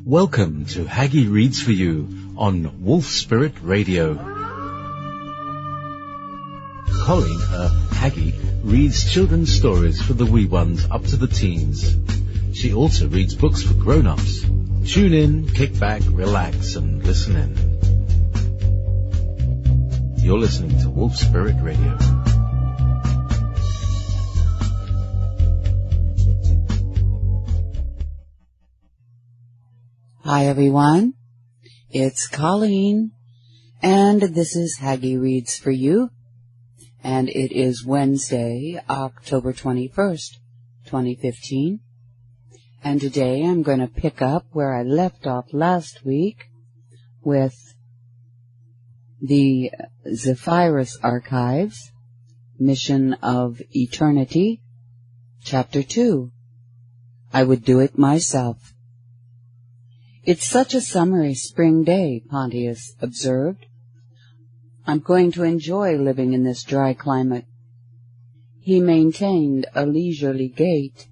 Welcome to Haggy Reads for You on Wolf Spirit Radio. Colleen, Haggy, reads children's stories for the wee ones up to the teens. She also reads books for grown-ups. Tune in, kick back, relax, and listen in. You're listening to Wolf Spirit Radio. Hi everyone, it's Colleen, and this is Haggy Reads for You, and it is Wednesday, October 21st, 2015, and today I'm going to pick up where I left off last week with the Zephyrus Archives, Mission of Eternity, Chapter 2, I Would Do It Myself. It's such a summery spring day, Pontius observed. I'm going to enjoy living in this dry climate. He maintained a leisurely gait,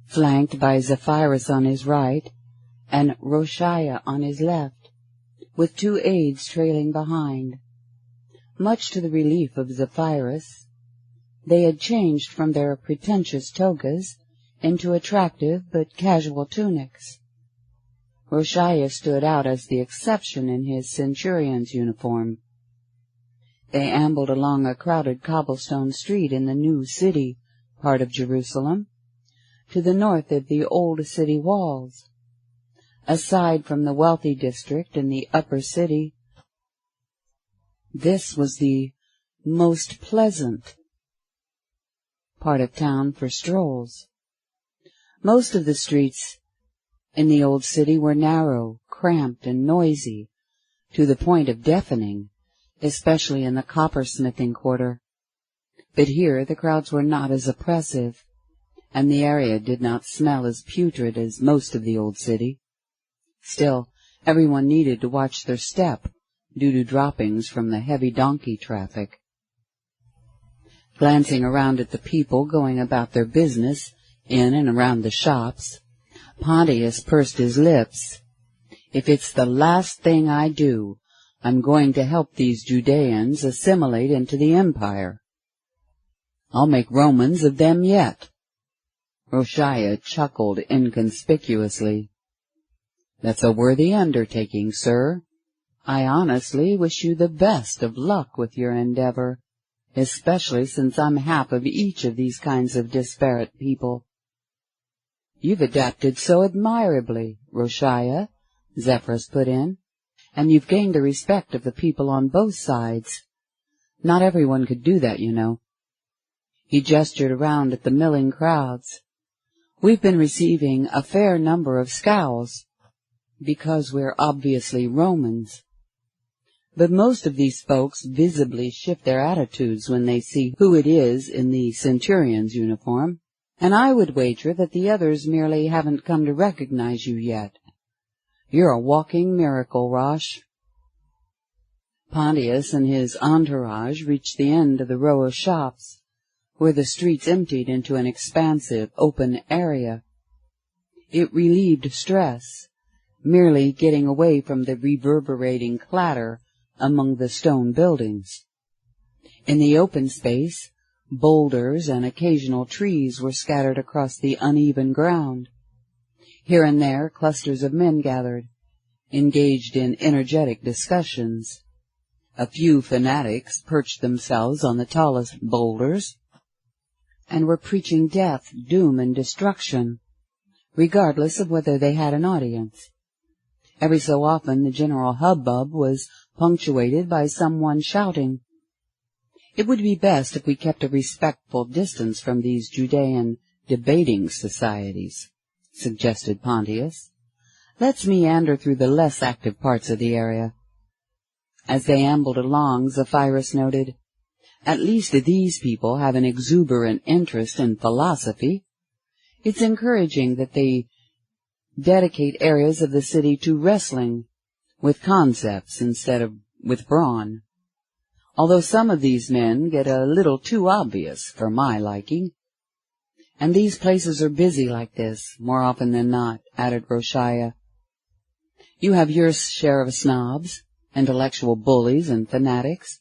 flanked by Zephyrus on his right and Roshaya on his left, with two aides trailing behind. Much to the relief of Zephyrus, they had changed from their pretentious togas into attractive but casual tunics. Roshaya stood out as the exception in his centurion's uniform. They ambled along a crowded cobblestone street in the new city part of Jerusalem, to the north of the old city walls. Aside from the wealthy district in the upper city, this was the most pleasant part of town for strolls. Most of the streets in the old city were narrow, cramped, and noisy, to the point of deafening, especially in the coppersmithing quarter. But here the crowds were not as oppressive, and the area did not smell as putrid as most of the old city. Still, everyone needed to watch their step, due to droppings from the heavy donkey traffic. Glancing around at the people going about their business in and around the shops, Pontius pursed his lips. If it's the last thing I do, I'm going to help these Judeans assimilate into the empire. I'll make Romans of them yet. Roshaya chuckled inconspicuously. That's a worthy undertaking, sir. I honestly wish you the best of luck with your endeavor, especially since I'm half of each of these kinds of disparate people. You've adapted so admirably, Roshaya, Zephyrus put in, and you've gained the respect of the people on both sides. Not everyone could do that, you know. He gestured around at the milling crowds. We've been receiving a fair number of scowls, because we're obviously Romans. But most of these folks visibly shift their attitudes when they see who it is in the centurion's uniform. And I would wager that the others merely haven't come to recognize you yet. You're a walking miracle, Rosh. Pontius and his entourage reached the end of the row of shops, where the streets emptied into an expansive, open area. It relieved stress, merely getting away from the reverberating clatter among the stone buildings. In the open space, boulders and occasional trees were scattered across the uneven ground. Here and there clusters of men gathered, engaged in energetic discussions. A few fanatics perched themselves on the tallest boulders and were preaching death, doom, and destruction, regardless of whether they had an audience. Every so often the general hubbub was punctuated by someone shouting. It would be best if we kept a respectful distance from these Judean debating societies, suggested Pontius. Let's meander through the less active parts of the area. As they ambled along, Zephyrus noted, at least these people have an exuberant interest in philosophy. It's encouraging that they dedicate areas of the city to wrestling with concepts instead of with brawn. Although some of these men get a little too obvious for my liking. And these places are busy like this, more often than not, added Roshaya. You have your share of snobs, intellectual bullies and fanatics,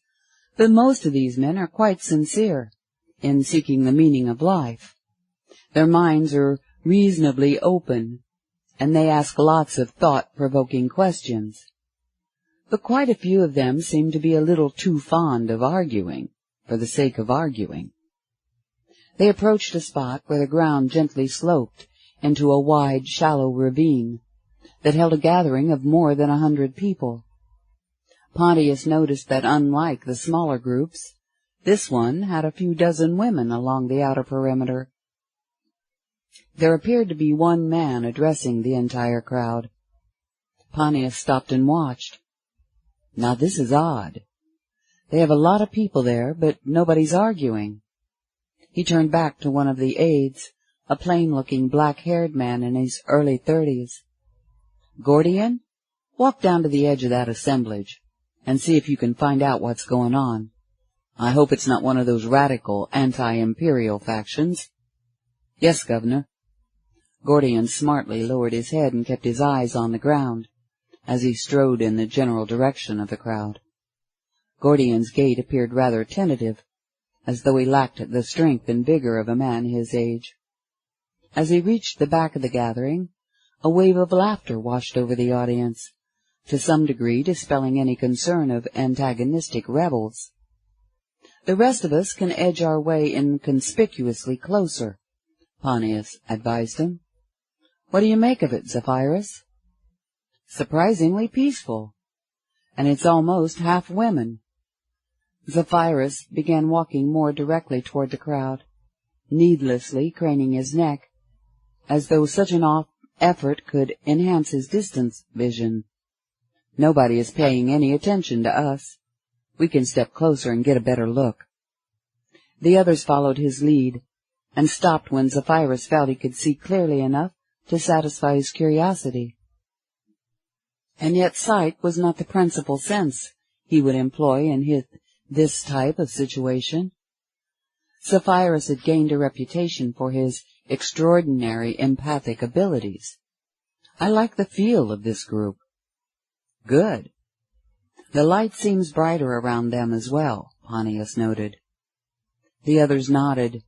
but most of these men are quite sincere in seeking the meaning of life. Their minds are reasonably open, and they ask lots of thought-provoking questions. But quite a few of them seem to be a little too fond of arguing, for the sake of arguing. They approached a spot where the ground gently sloped into a wide, shallow ravine that held a gathering of more than 100 people. Pontius noticed that, unlike the smaller groups, this one had a few dozen women along the outer perimeter. There appeared to be one man addressing the entire crowd. Pontius stopped and watched. Now this is odd. They have a lot of people there, but nobody's arguing. He turned back to one of the aides, a plain-looking, black-haired man in his early 30s. Gordian, walk down to the edge of that assemblage and see if you can find out what's going on. I hope it's not one of those radical, anti-imperial factions. Yes, Governor. Gordian smartly lowered his head and kept his eyes on the ground as he strode in the general direction of the crowd. Gordian's gait appeared rather tentative, as though he lacked the strength and vigor of a man his age. As he reached the back of the gathering, a wave of laughter washed over the audience, to some degree dispelling any concern of antagonistic rebels. The rest of us can edge our way inconspicuously closer, Pontius advised him. What do you make of it, Zephyrus? Surprisingly peaceful, and it's almost half women. Zephyrus began walking more directly toward the crowd, needlessly craning his neck, as though such an effort could enhance his distance vision. Nobody is paying any attention to us. We can step closer and get a better look. The others followed his lead, and stopped when Zephyrus felt he could see clearly enough to satisfy his curiosity. And yet sight was not the principal sense he would employ in this type of situation. Zephyrus had gained a reputation for his extraordinary empathic abilities. I like the feel of this group. Good. The light seems brighter around them as well, Pontius noted. The others nodded,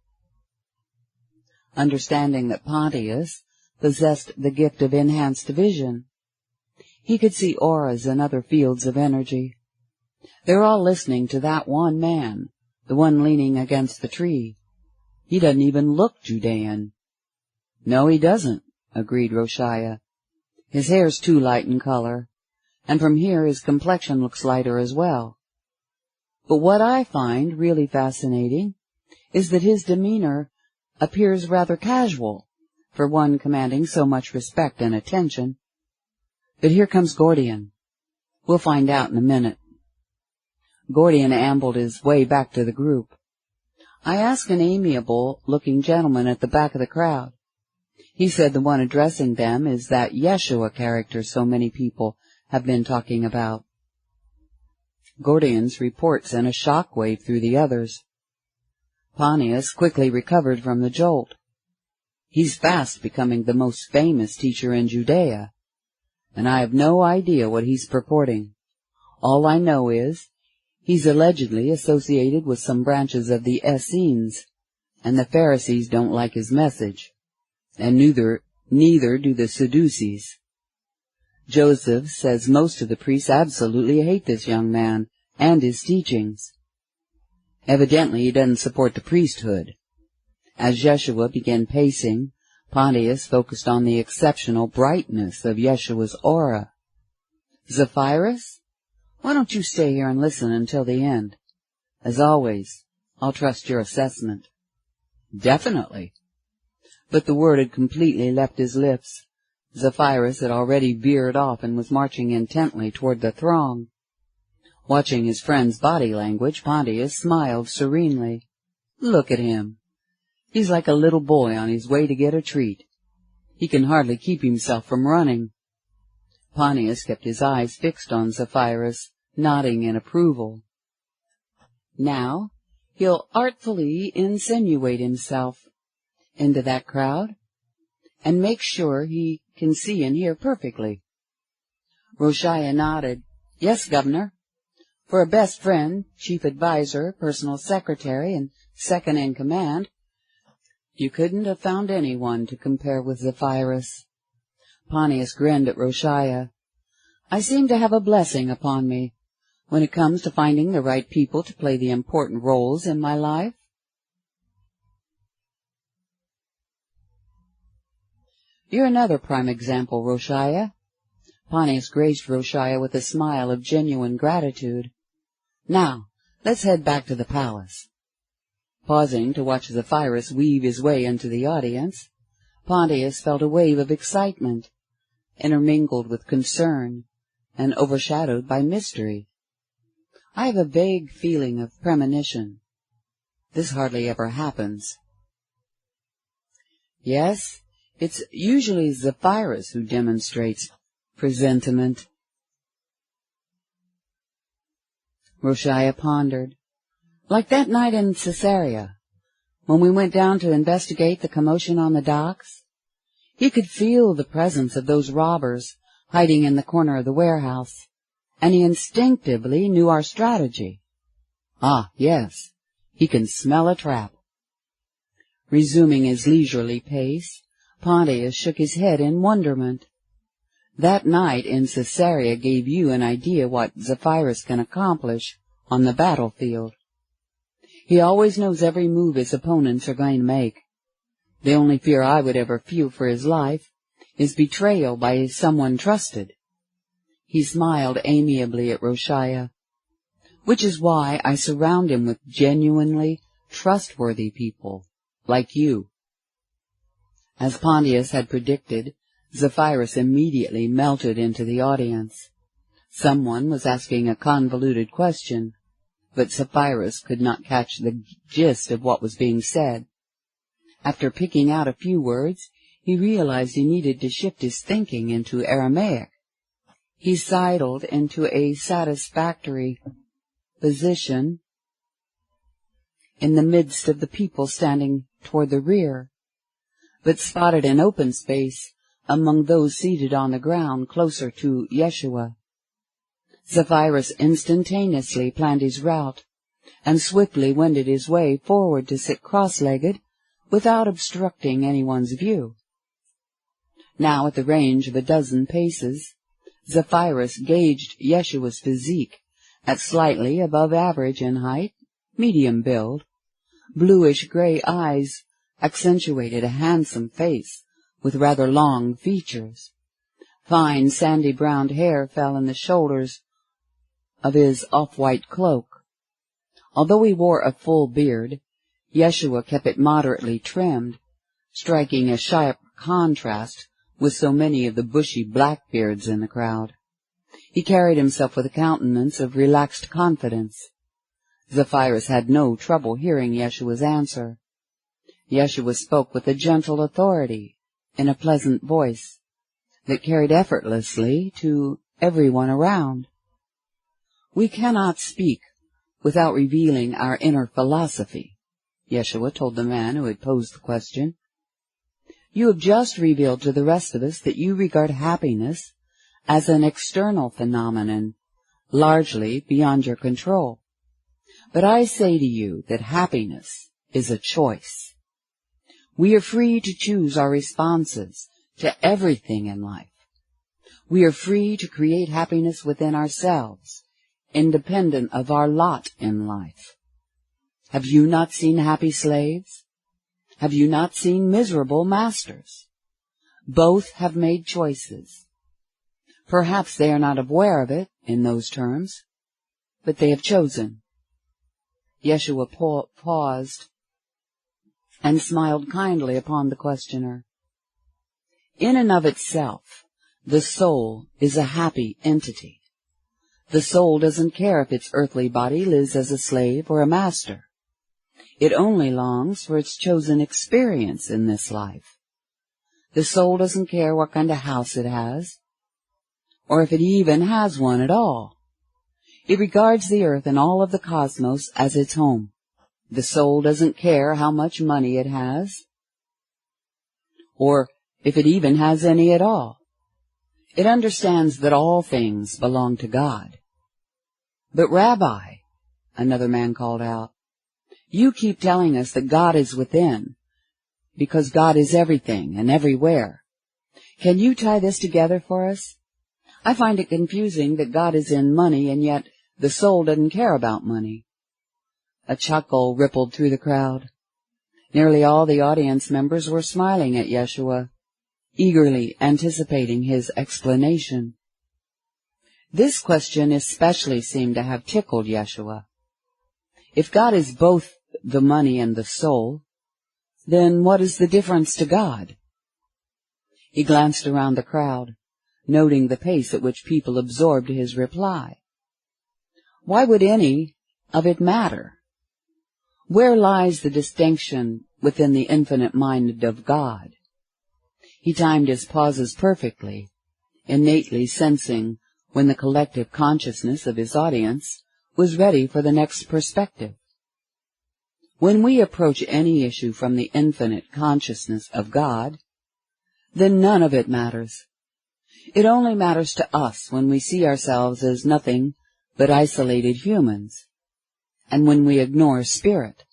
understanding that Pontius possessed the gift of enhanced vision. He could see auras and other fields of energy. They're all listening to that one man, the one leaning against the tree. He doesn't even look Judean. No, he doesn't, agreed Roshaya. His hair's too light in color, and from here his complexion looks lighter as well. But what I find really fascinating is that his demeanor appears rather casual for one commanding so much respect and attention. But here comes Gordian. We'll find out in a minute. Gordian ambled his way back to the group. I asked an amiable-looking gentleman at the back of the crowd. He said the one addressing them is that Yeshua character so many people have been talking about. Gordian's report sent a shock wave through the others. Pontius quickly recovered from the jolt. He's fast becoming the most famous teacher in Judea, and I have no idea what he's purporting. All I know is he's allegedly associated with some branches of the Essenes, and the Pharisees don't like his message, and neither do the Sadducees. Joseph says most of the priests absolutely hate this young man and his teachings. Evidently he doesn't support the priesthood. As Yeshua began pacing, Pontius focused on the exceptional brightness of Yeshua's aura. Zephyrus, why don't you stay here and listen until the end? As always, I'll trust your assessment. Definitely. But the word had completely left his lips. Zephyrus had already veered off and was marching intently toward the throng. Watching his friend's body language, Pontius smiled serenely. Look at him. He's like a little boy on his way to get a treat. He can hardly keep himself from running. Pontius kept his eyes fixed on Zephyrus, nodding in approval. Now he'll artfully insinuate himself. into that crowd and make sure he can see and hear perfectly. Roshaya nodded. Yes, Governor. For a best friend, chief advisor, personal secretary, and second in command, you couldn't have found anyone to compare with Zephyrus. Pontius grinned at Roshaya. I seem to have a blessing upon me when it comes to finding the right people to play the important roles in my life. You're another prime example, Roshaya. Pontius graced Roshaya with a smile of genuine gratitude. Now, let's head back to the palace. Pausing to watch Zephyrus weave his way into the audience, Pontius felt a wave of excitement, intermingled with concern and overshadowed by mystery. I have a vague feeling of premonition. This hardly ever happens. Yes, it's usually Zephyrus who demonstrates presentiment. Roshaya pondered. Like that night in Caesarea, when we went down to investigate the commotion on the docks, he could feel the presence of those robbers hiding in the corner of the warehouse, and he instinctively knew our strategy. Ah, yes, he can smell a trap. Resuming his leisurely pace, Pontius shook his head in wonderment. That night in Caesarea gave you an idea what Zephyrus can accomplish on the battlefield. He always knows every move his opponents are going to make. The only fear I would ever feel for his life is betrayal by someone trusted. He smiled amiably at Roshaya, which is why I surround him with genuinely trustworthy people like you. As Pontius had predicted, Zephyrus immediately melted into the audience. Someone was asking a convoluted question, but Zephyrus could not catch the gist of what was being said. After picking out a few words, he realized he needed to shift his thinking into Aramaic. He sidled into a satisfactory position in the midst of the people standing toward the rear, but spotted an open space among those seated on the ground closer to Yeshua. Zephyrus instantaneously planned his route and swiftly wended his way forward to sit cross-legged without obstructing anyone's view. Now, at the range of a dozen paces, Zephyrus gauged Yeshua's physique at slightly above average in height, medium build. Bluish-gray eyes accentuated a handsome face with rather long features. Fine sandy-brown hair fell in the shoulders of his off-white cloak. Although he wore a full beard, Yeshua kept it moderately trimmed, striking a sharp contrast with so many of the bushy blackbeards in the crowd. He carried himself with a countenance of relaxed confidence. Zephyrus had no trouble hearing Yeshua's answer. Yeshua spoke with a gentle authority in a pleasant voice that carried effortlessly to everyone around. We cannot speak without revealing our inner philosophy, Yeshua told the man who had posed the question. You have just revealed to the rest of us that you regard happiness as an external phenomenon, largely beyond your control. But I say to you that happiness is a choice. We are free to choose our responses to everything in life. We are free to create happiness within ourselves, independent of our lot in life. Have you not seen happy slaves? Have you not seen miserable masters? Both have made choices. Perhaps they are not aware of it in those terms, but they have chosen. Yeshua paused and smiled kindly upon the questioner. In and of itself, the soul is a happy entity. The soul doesn't care if its earthly body lives as a slave or a master. It only longs for its chosen experience in this life. The soul doesn't care what kind of house it has, or if it even has one at all. It regards the earth and all of the cosmos as its home. The soul doesn't care how much money it has, or if it even has any at all. It understands that all things belong to God. But Rabbi, another man called out, you keep telling us that God is within, because God is everything and everywhere. Can you tie this together for us? I find it confusing that God is in money, and yet the soul doesn't care about money. A chuckle rippled through the crowd. Nearly all the audience members were smiling at Yeshua, eagerly anticipating his explanation. This question especially seemed to have tickled Yeshua. If God is both the money and the soul, then what is the difference to God? He glanced around the crowd, noting the pace at which people absorbed his reply. Why would any of it matter? Where lies the distinction within the infinite mind of God? He timed his pauses perfectly, innately sensing when the collective consciousness of his audience was ready for the next perspective. When we approach any issue from the infinite consciousness of God, then none of it matters. It only matters to us when we see ourselves as nothing but isolated humans, and when we ignore spirit.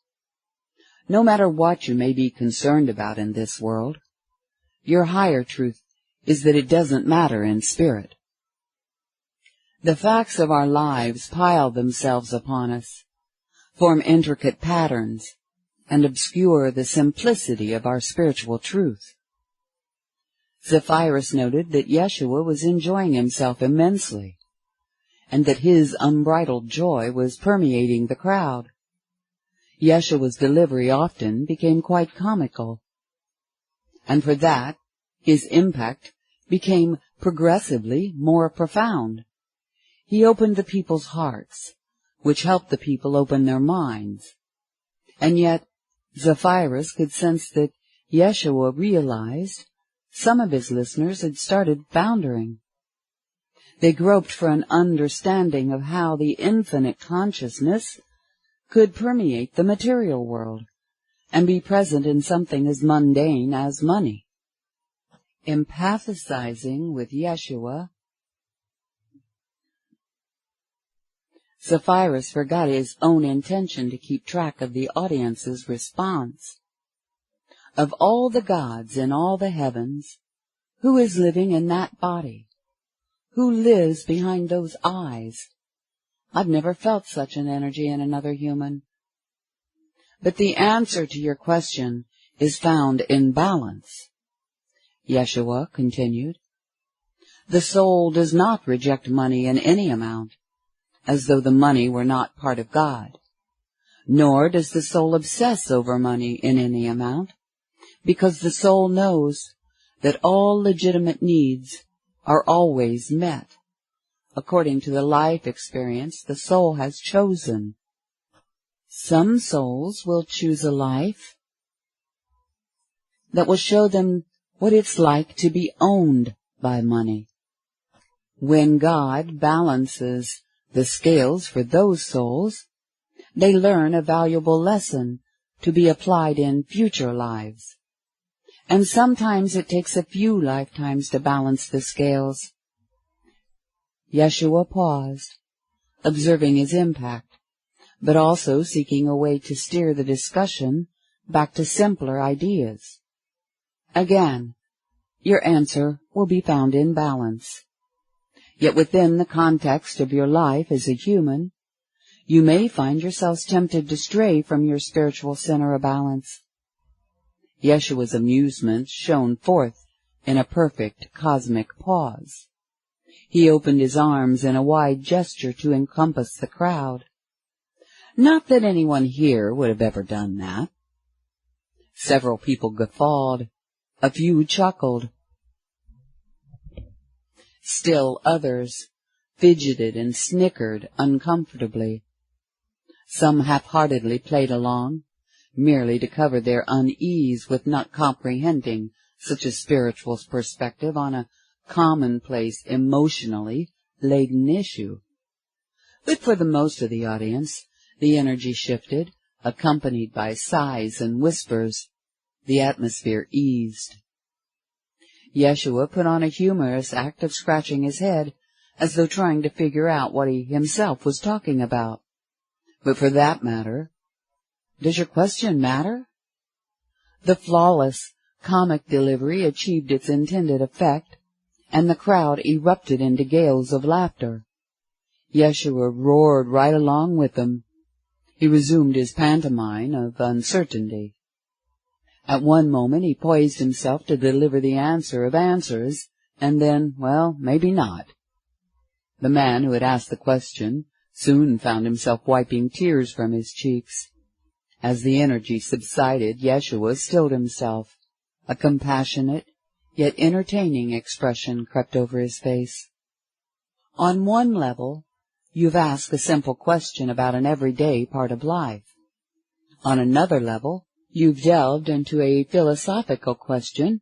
No matter what you may be concerned about in this world, your higher truth is that it doesn't matter in spirit. The facts of our lives pile themselves upon us, form intricate patterns, and obscure the simplicity of our spiritual truth. Zephyrus noted that Yeshua was enjoying himself immensely, and that his unbridled joy was permeating the crowd. Yeshua's delivery often became quite comical, and for that his impact became progressively more profound. He opened the people's hearts, which helped the people open their minds. And yet Zephyrus could sense that Yeshua realized some of his listeners had started foundering. They groped for an understanding of how the infinite consciousness could permeate the material world and be present in something as mundane as money. Empathizing with Yeshua, Zephyrus forgot his own intention to keep track of the audience's response. Of all the gods in all the heavens, who is living in that body? Who lives behind those eyes? I've never felt such an energy in another human. But the answer to your question is found in balance. Yeshua continued. The soul does not reject money in any amount, as though the money were not part of God. Nor does the soul obsess over money in any amount, because the soul knows that all legitimate needs are always met, according to the life experience the soul has chosen. Some souls will choose a life that will show them what it's like to be owned by money. When God balances the scales for those souls, they learn a valuable lesson to be applied in future lives. And sometimes it takes a few lifetimes to balance the scales. Yeshua paused, observing his impact, but also seeking a way to steer the discussion back to simpler ideas. Again, your answer will be found in balance. Yet within the context of your life as a human, you may find yourselves tempted to stray from your spiritual center of balance. Yeshua's amusement shone forth in a perfect cosmic pause. He opened his arms in a wide gesture to encompass the crowd. Not that anyone here would have ever done that. Several people guffawed. A few chuckled. Still others fidgeted and snickered uncomfortably. Some half-heartedly played along, merely to cover their unease with not comprehending such a spiritual perspective on a commonplace, emotionally laden issue. But for the most of the audience, the energy shifted, accompanied by sighs and whispers. The atmosphere eased. Yeshua put on a humorous act of scratching his head, as though trying to figure out what he himself was talking about. But for that matter, does your question matter? The flawless, comic delivery achieved its intended effect, and the crowd erupted into gales of laughter. Yeshua roared right along with them. He resumed his pantomime of uncertainty. At one moment he poised himself to deliver the answer of answers, and then, well, maybe not. The man who had asked the question soon found himself wiping tears from his cheeks. As the energy subsided, Yeshua stilled himself. A compassionate, yet entertaining expression crept over his face. On one level, you've asked a simple question about an everyday part of life. On another level, you've delved into a philosophical question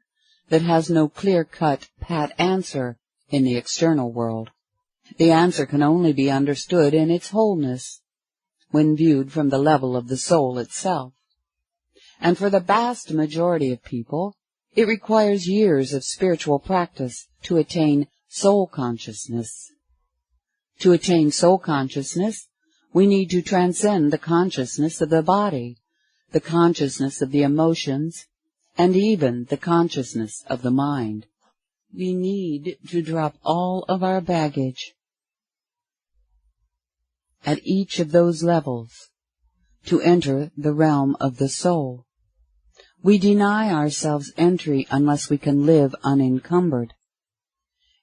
that has no clear-cut, pat answer in the external world. The answer can only be understood in its wholeness, when viewed from the level of the soul itself. And for the vast majority of people, it requires years of spiritual practice to attain soul consciousness. To attain soul consciousness, we need to transcend the consciousness of the body, the consciousness of the emotions, and even the consciousness of the mind. We need to drop all of our baggage at each of those levels to enter the realm of the soul. We deny ourselves entry unless we can live unencumbered.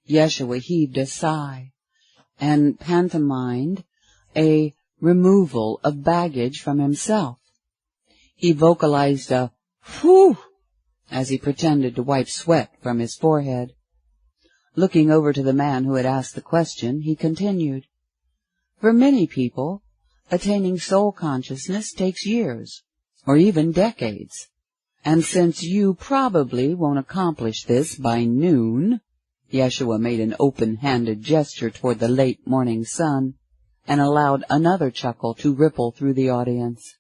Yeshua heaved a sigh and pantomimed a removal of baggage from himself. He vocalized a whew as he pretended to wipe sweat from his forehead. Looking over to the man who had asked the question, he continued, For many people, attaining soul consciousness takes years, or even decades. And since you probably won't accomplish this by noon, Yeshua made an open-handed gesture toward the late morning sun, and allowed another chuckle to ripple through the audience.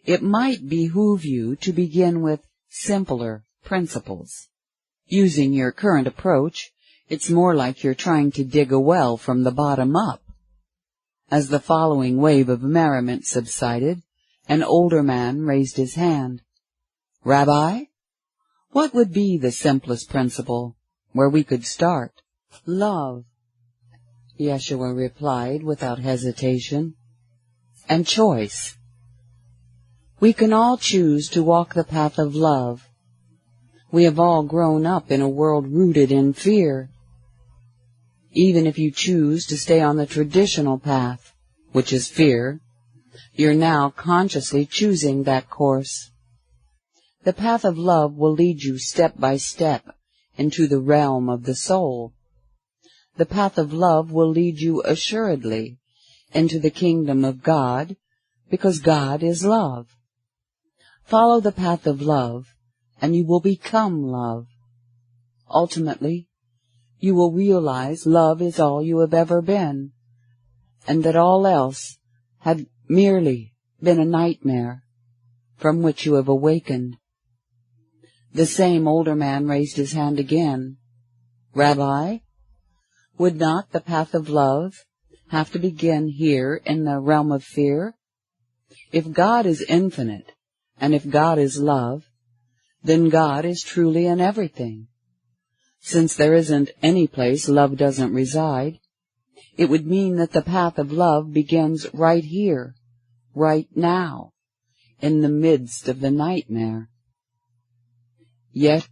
It might behoove you to begin with simpler principles. Using your current approach, it's more like you're trying to dig a well from the bottom up. As the following wave of merriment subsided, an older man raised his hand. Rabbi, what would be the simplest principle where we could start? Love, Yeshua replied without hesitation, and choice. We can all choose to walk the path of love. We have all grown up in a world rooted in fear. Even if you choose to stay on the traditional path, which is fear, you're now consciously choosing that course. The path of love will lead you step by step into the realm of the soul. The path of love will lead you assuredly into the kingdom of God, because God is love. Follow the path of love, and you will become love. Ultimately, you will realize love is all you have ever been, and that all else had merely been a nightmare from which you have awakened. The same older man raised his hand again. Rabbi, would not the path of love have to begin here in the realm of fear? If God is infinite, and if God is love, then God is truly in everything. Since there isn't any place love doesn't reside, it would mean that the path of love begins right here, right now, in the midst of the nightmare. Yet,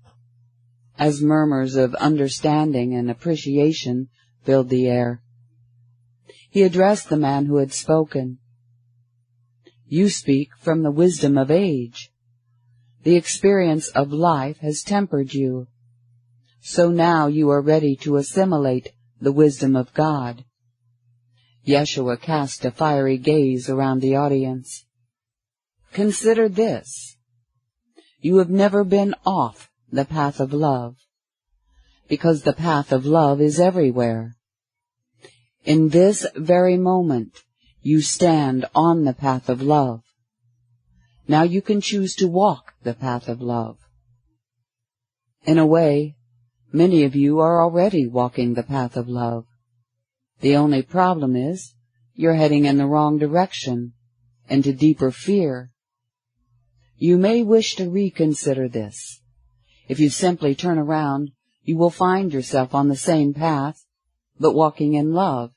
as murmurs of understanding and appreciation filled the air, he addressed the man who had spoken. You speak from the wisdom of age. The experience of life has tempered you. So now you are ready to assimilate the wisdom of God. Yeshua cast a fiery gaze around the audience. Consider this. You have never been off the path of love, because the path of love is everywhere. In this very moment, you stand on the path of love. Now you can choose to walk the path of love. In a way, Many of you are already walking the path of love. The only problem is you're heading in the wrong direction, into deeper fear. You may wish to reconsider this. If you simply turn around, you will find yourself on the same path, but walking in love,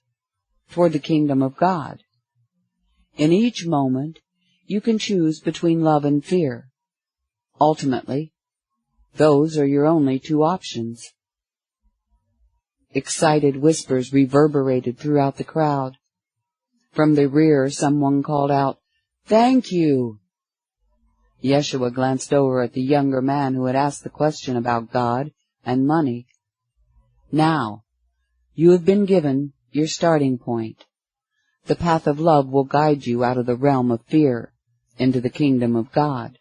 toward the kingdom of God. In each moment, you can choose between love and fear. Ultimately, those are your only two options. Excited whispers reverberated throughout the crowd. From the rear, someone called out, "Thank you!" Yeshua glanced over at the younger man who had asked the question about God and money. "Now, you have been given your starting point. The path of love will guide you out of the realm of fear into the kingdom of God.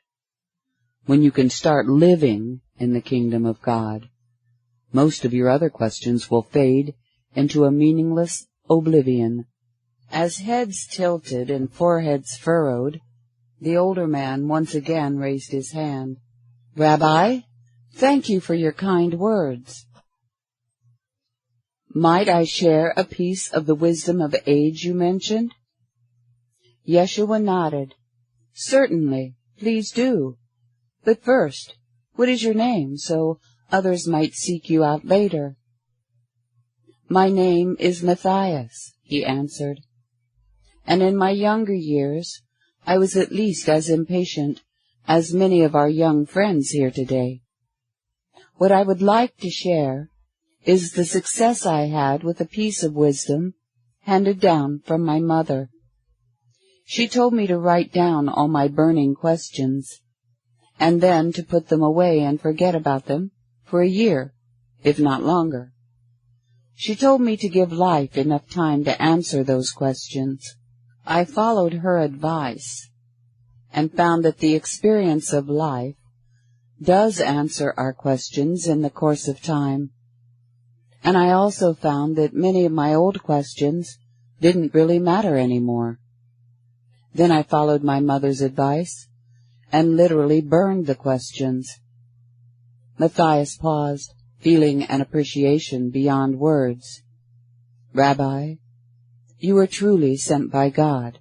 When you can start living in the kingdom of God, most of your other questions will fade into a meaningless oblivion." As heads tilted and foreheads furrowed, the older man once again raised his hand. "Rabbi, thank you for your kind words. Might I share a piece of the wisdom of age you mentioned?" Yeshua nodded. "Certainly, please do. But first, what is your name, so others might seek you out later?" "My name is Matthias," he answered. "And in my younger years, I was at least as impatient as many of our young friends here today. What I would like to share is the success I had with a piece of wisdom handed down from my mother. She told me to write down all my burning questions, and then to put them away and forget about them for a year, if not longer. She told me to give life enough time to answer those questions. I followed her advice and found that the experience of life does answer our questions in the course of time. And I also found that many of my old questions didn't really matter anymore. Then I followed my mother's advice and literally burned the questions." Matthias paused, feeling an appreciation beyond words. "Rabbi, you are truly sent by God.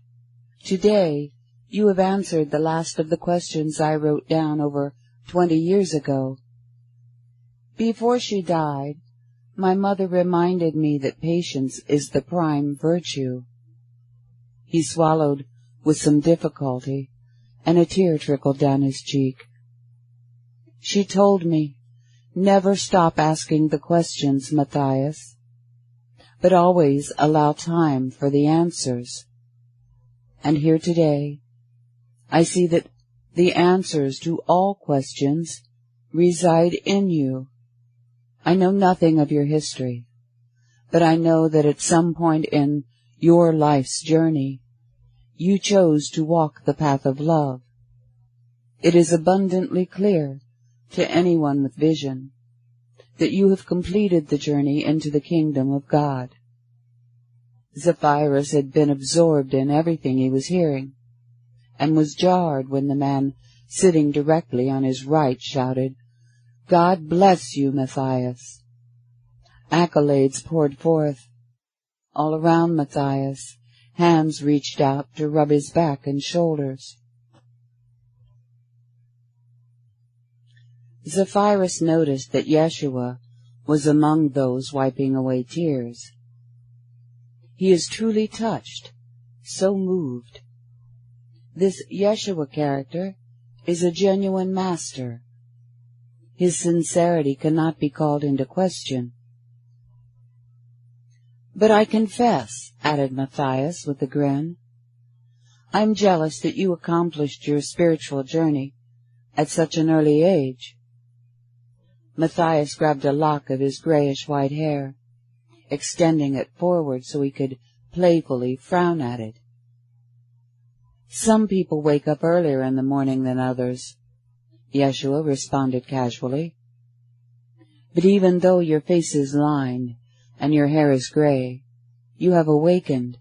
Today, you have answered the last of the questions I wrote down over 20 years ago. Before she died, my mother reminded me that patience is the prime virtue." He swallowed with some difficulty, and a tear trickled down his cheek. "She told me, never stop asking the questions, Matthias, but always allow time for the answers. And here today, I see that the answers to all questions reside in you. I know nothing of your history, but I know that at some point in your life's journey, you chose to walk the path of love. It is abundantly clear to anyone with vision that you have completed the journey into the kingdom of God." Zephyrus had been absorbed in everything he was hearing, and was jarred when the man sitting directly on his right shouted, "God bless you, Matthias." Accolades poured forth. All around Matthias, hands reached out to rub his back and shoulders. Zephyrus noticed that Yeshua was among those wiping away tears. He is truly touched, so moved. This Yeshua character is a genuine master. His sincerity cannot be called into question. "But I confess," added Matthias with a grin, "I'm jealous that you accomplished your spiritual journey at such an early age." Matthias grabbed a lock of his grayish-white hair, extending it forward so he could playfully frown at it. "Some people wake up earlier in the morning than others," Yeshua responded casually. "But even though your face is lined and your hair is gray, you have awakened.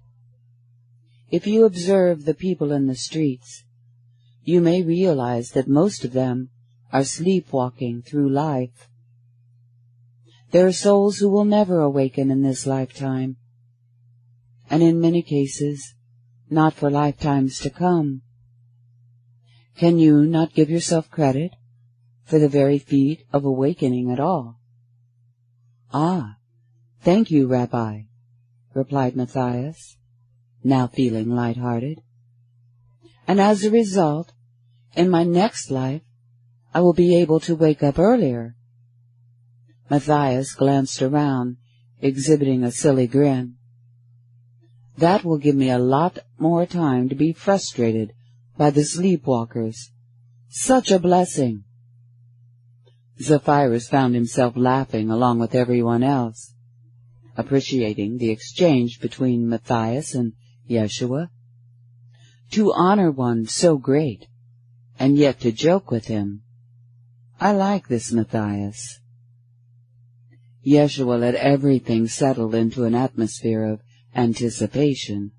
If you observe the people in the streets, you may realize that most of them are sleepwalking through life. There are souls who will never awaken in this lifetime, and in many cases, not for lifetimes to come. Can you not give yourself credit for the very feat of awakening at all? Ah, thank you, Rabbi, replied Matthias, now feeling light-hearted. And as a result, in my next life, I will be able to wake up earlier. Matthias glanced around, exhibiting a silly grin. That will give me a lot more time to be frustrated by the sleepwalkers. Such a blessing! Zephyrus found himself laughing along with everyone else, appreciating the exchange between Matthias and Yeshua. To honor one so great, and yet to joke with him. I like this Matthias. Yeshua let everything settle into an atmosphere of anticipation,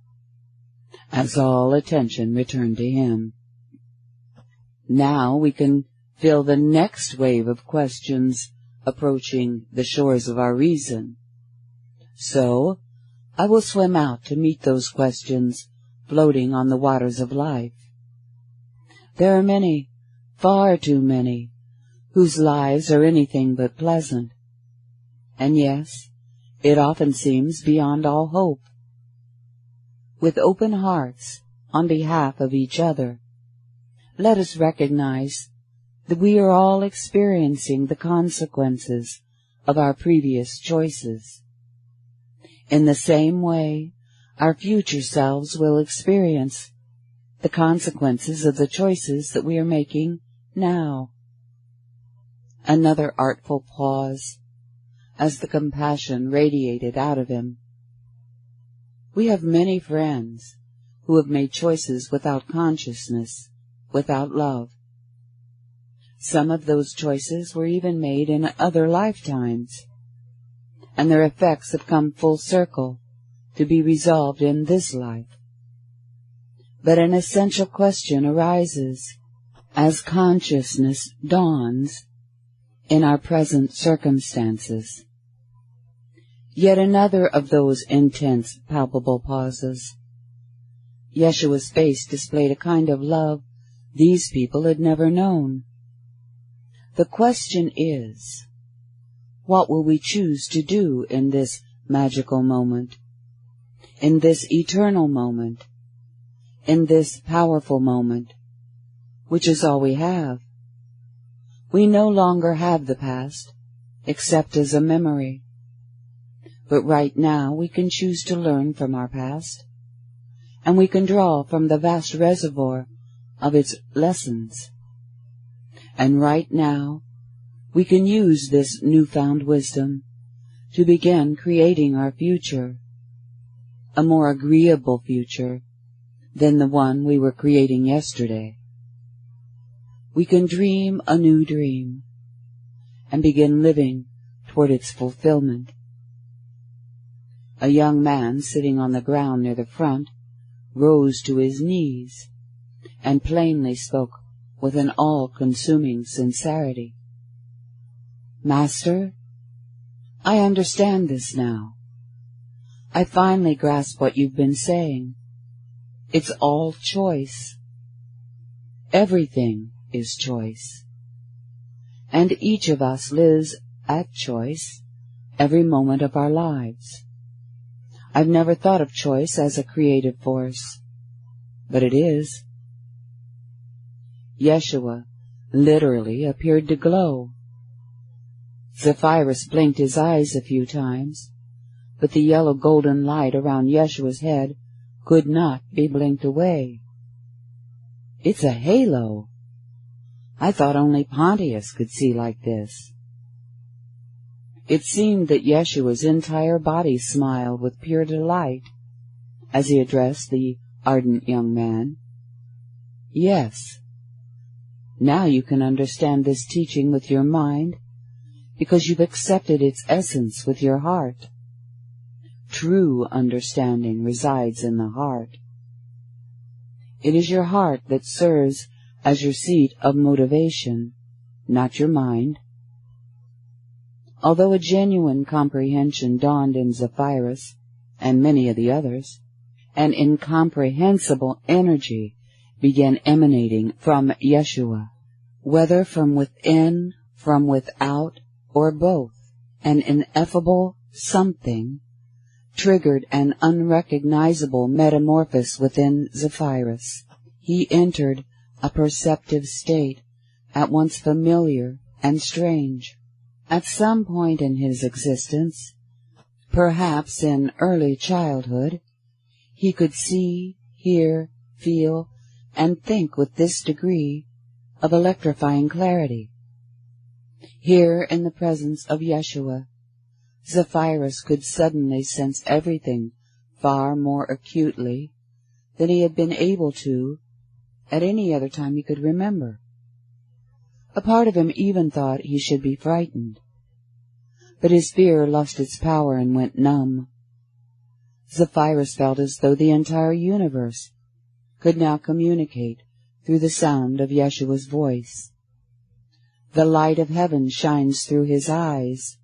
as all attention returned to him. Now we can feel the next wave of questions approaching the shores of our reason. So, I will swim out to meet those questions floating on the waters of life. There are many, far too many, whose lives are anything but pleasant. And yes, it often seems beyond all hope. With open hearts, on behalf of each other, let us recognize that we are all experiencing the consequences of our previous choices. In the same way, our future selves will experience the consequences of the choices that we are making now. Another artful pause, as the compassion radiated out of him. We have many friends who have made choices without consciousness, without love. Some of those choices were even made in other lifetimes, and their effects have come full circle to be resolved in this life. But an essential question arises as consciousness dawns in our present circumstances. Yet another of those intense, palpable pauses. Yeshua's face displayed a kind of love these people had never known. The question is, what will we choose to do in this magical moment, in this eternal moment, in this powerful moment, which is all we have? We no longer have the past, except as a memory. But right now we can choose to learn from our past, and we can draw from the vast reservoir of its lessons. And right now we can use this newfound wisdom to begin creating our future, a more agreeable future than the one we were creating yesterday. We can dream a new dream and begin living toward its fulfillment. A young man sitting on the ground near the front rose to his knees and plainly spoke with an all-consuming sincerity. Master, I understand this now. I finally grasp what you've been saying. It's all choice. Everything is choice. And each of us lives at choice every moment of our lives. I've never thought of choice as a creative force, but it is. Yeshua literally appeared to glow. Zephyrus blinked his eyes a few times, but the yellow golden light around Yeshua's head could not be blinked away. It's a halo. I thought only Pontius could see like this. It seemed that Yeshua's entire body smiled with pure delight as he addressed the ardent young man. Yes, now you can understand this teaching with your mind because you've accepted its essence with your heart. True understanding resides in the heart. It is your heart that serves as your seat of motivation, not your mind. Although a genuine comprehension dawned in Zephyrus and many of the others, an incomprehensible energy began emanating from Yeshua, whether from within, from without, or both. An ineffable something triggered an unrecognizable metamorphosis within Zephyrus. He entered a perceptive state, at once familiar and strange. At some point in his existence, perhaps in early childhood, he could see, hear, feel, and think with this degree of electrifying clarity. Here, in the presence of Yeshua, Zephyrus could suddenly sense everything far more acutely than he had been able to at any other time he could remember. A part of him even thought he should be frightened, but his fear lost its power and went numb. Zephyrus felt as though the entire universe could now communicate through the sound of Yeshua's voice. The light of heaven shines through his eyes.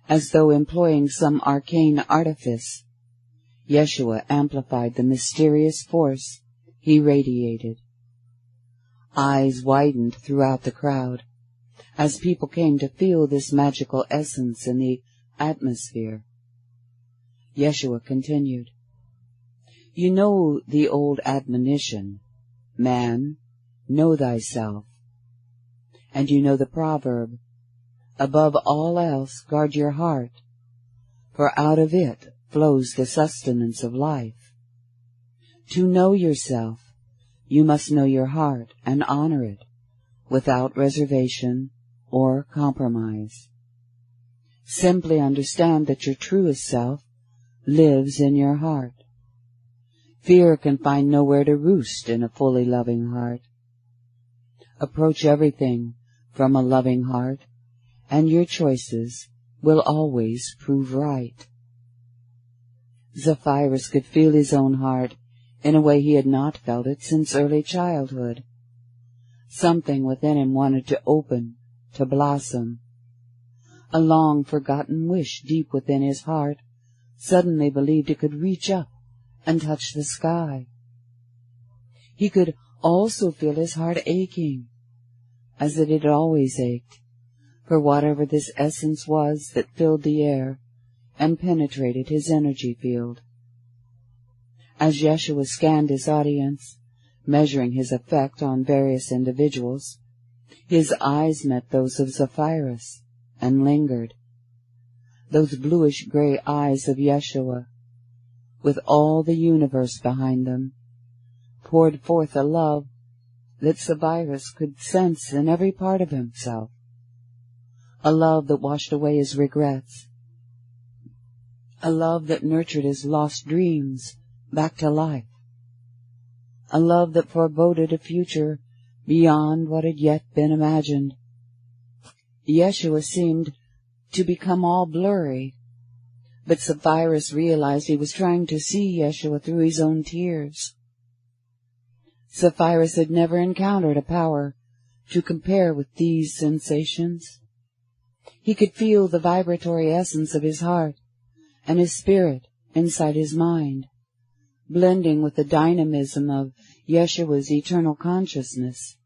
As though employing some arcane artifice, Yeshua amplified the mysterious force he radiated. Eyes widened throughout the crowd as people came to feel this magical essence in the atmosphere. Yeshua continued, "You know the old admonition, man, know thyself. And you know the proverb, above all else guard your heart, for out of it flows the sustenance of life. To know yourself, you must know your heart and honor it, without reservation or compromise. Simply understand that your truest self lives in your heart. Fear can find nowhere to roost in a fully loving heart. Approach everything from a loving heart, and your choices will always prove right." Zephyrus could feel his own heart in a way he had not felt it since early childhood. Something within him wanted to open, to blossom. A long-forgotten wish deep within his heart suddenly believed it could reach up and touch the sky. He could also feel his heart aching, as it had always ached, for whatever this essence was that filled the air and penetrated his energy field. As Yeshua scanned his audience, measuring his effect on various individuals, his eyes met those of Zephyrus and lingered. Those bluish-gray eyes of Yeshua, with all the universe behind them, poured forth a love that Zephyrus could sense in every part of himself, a love that washed away his regrets, a love that nurtured his lost dreams back to life, a love that foreboded a future beyond what had yet been imagined. Yeshua seemed to become all blurry, but Zephyrus realized he was trying to see Yeshua through his own tears. Zephyrus had never encountered a power to compare with these sensations. He could feel the vibratory essence of his heart and his spirit inside his mind, blending with the dynamism of Yeshua's eternal consciousness.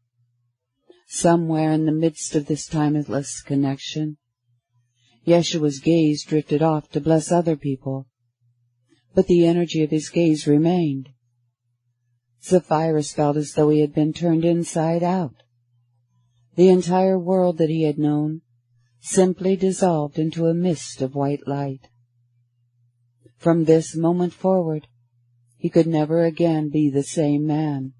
Somewhere in the midst of this timeless connection, Yeshua's gaze drifted off to bless other people, but the energy of his gaze remained. Zephyrus felt as though he had been turned inside out. The entire world that he had known simply dissolved into a mist of white light. From this moment forward, he could never again be the same man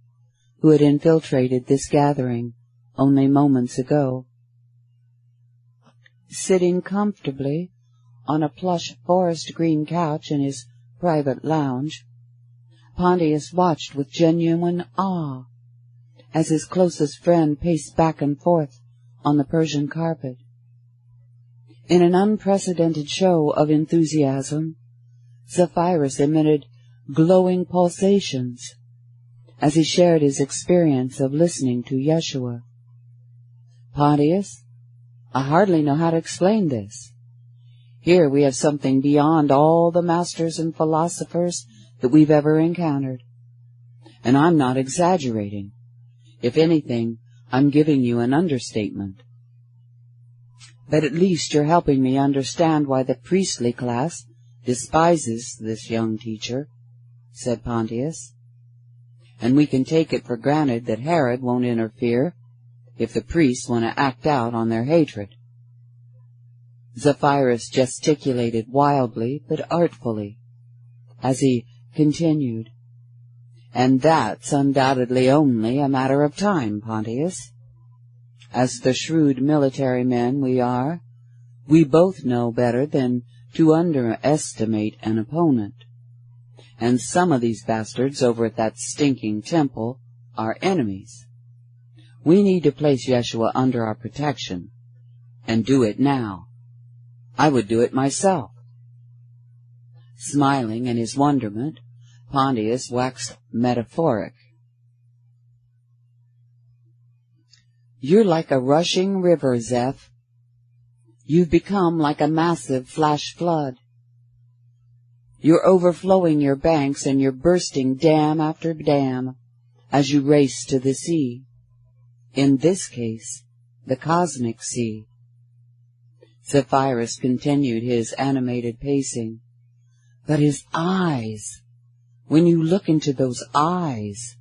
who had infiltrated this gathering only moments ago. Sitting comfortably on a plush forest-green couch in his private lounge, Pontius watched with genuine awe as his closest friend paced back and forth on the Persian carpet. In an unprecedented show of enthusiasm, Zephyrus emitted glowing pulsations as he shared his experience of listening to Yeshua. "Pontius, I hardly know how to explain this. Here we have something beyond all the masters and philosophers that we've ever encountered. And I'm not exaggerating. If anything, I'm giving you an understatement. But at least you're helping me understand why the priestly class despises this young teacher, said Pontius. And we can take it for granted that Herod won't interfere if the priests want to act out on their hatred. Zephyrus gesticulated wildly but artfully as he continued, and that's undoubtedly only a matter of time, Pontius. As the shrewd military men we are, we both know better than to underestimate an opponent. And some of these bastards over at that stinking temple are enemies. We need to place Yeshua under our protection, and do it now. I would do it myself. Smiling in his wonderment, Pontius waxed metaphoric. You're like a rushing river, Zeph. You've become like a massive flash flood. You're overflowing your banks and you're bursting dam after dam as you race to the sea. In this case, the cosmic sea. Zephyrus continued his animated pacing. But his eyes, when you look into those eyes,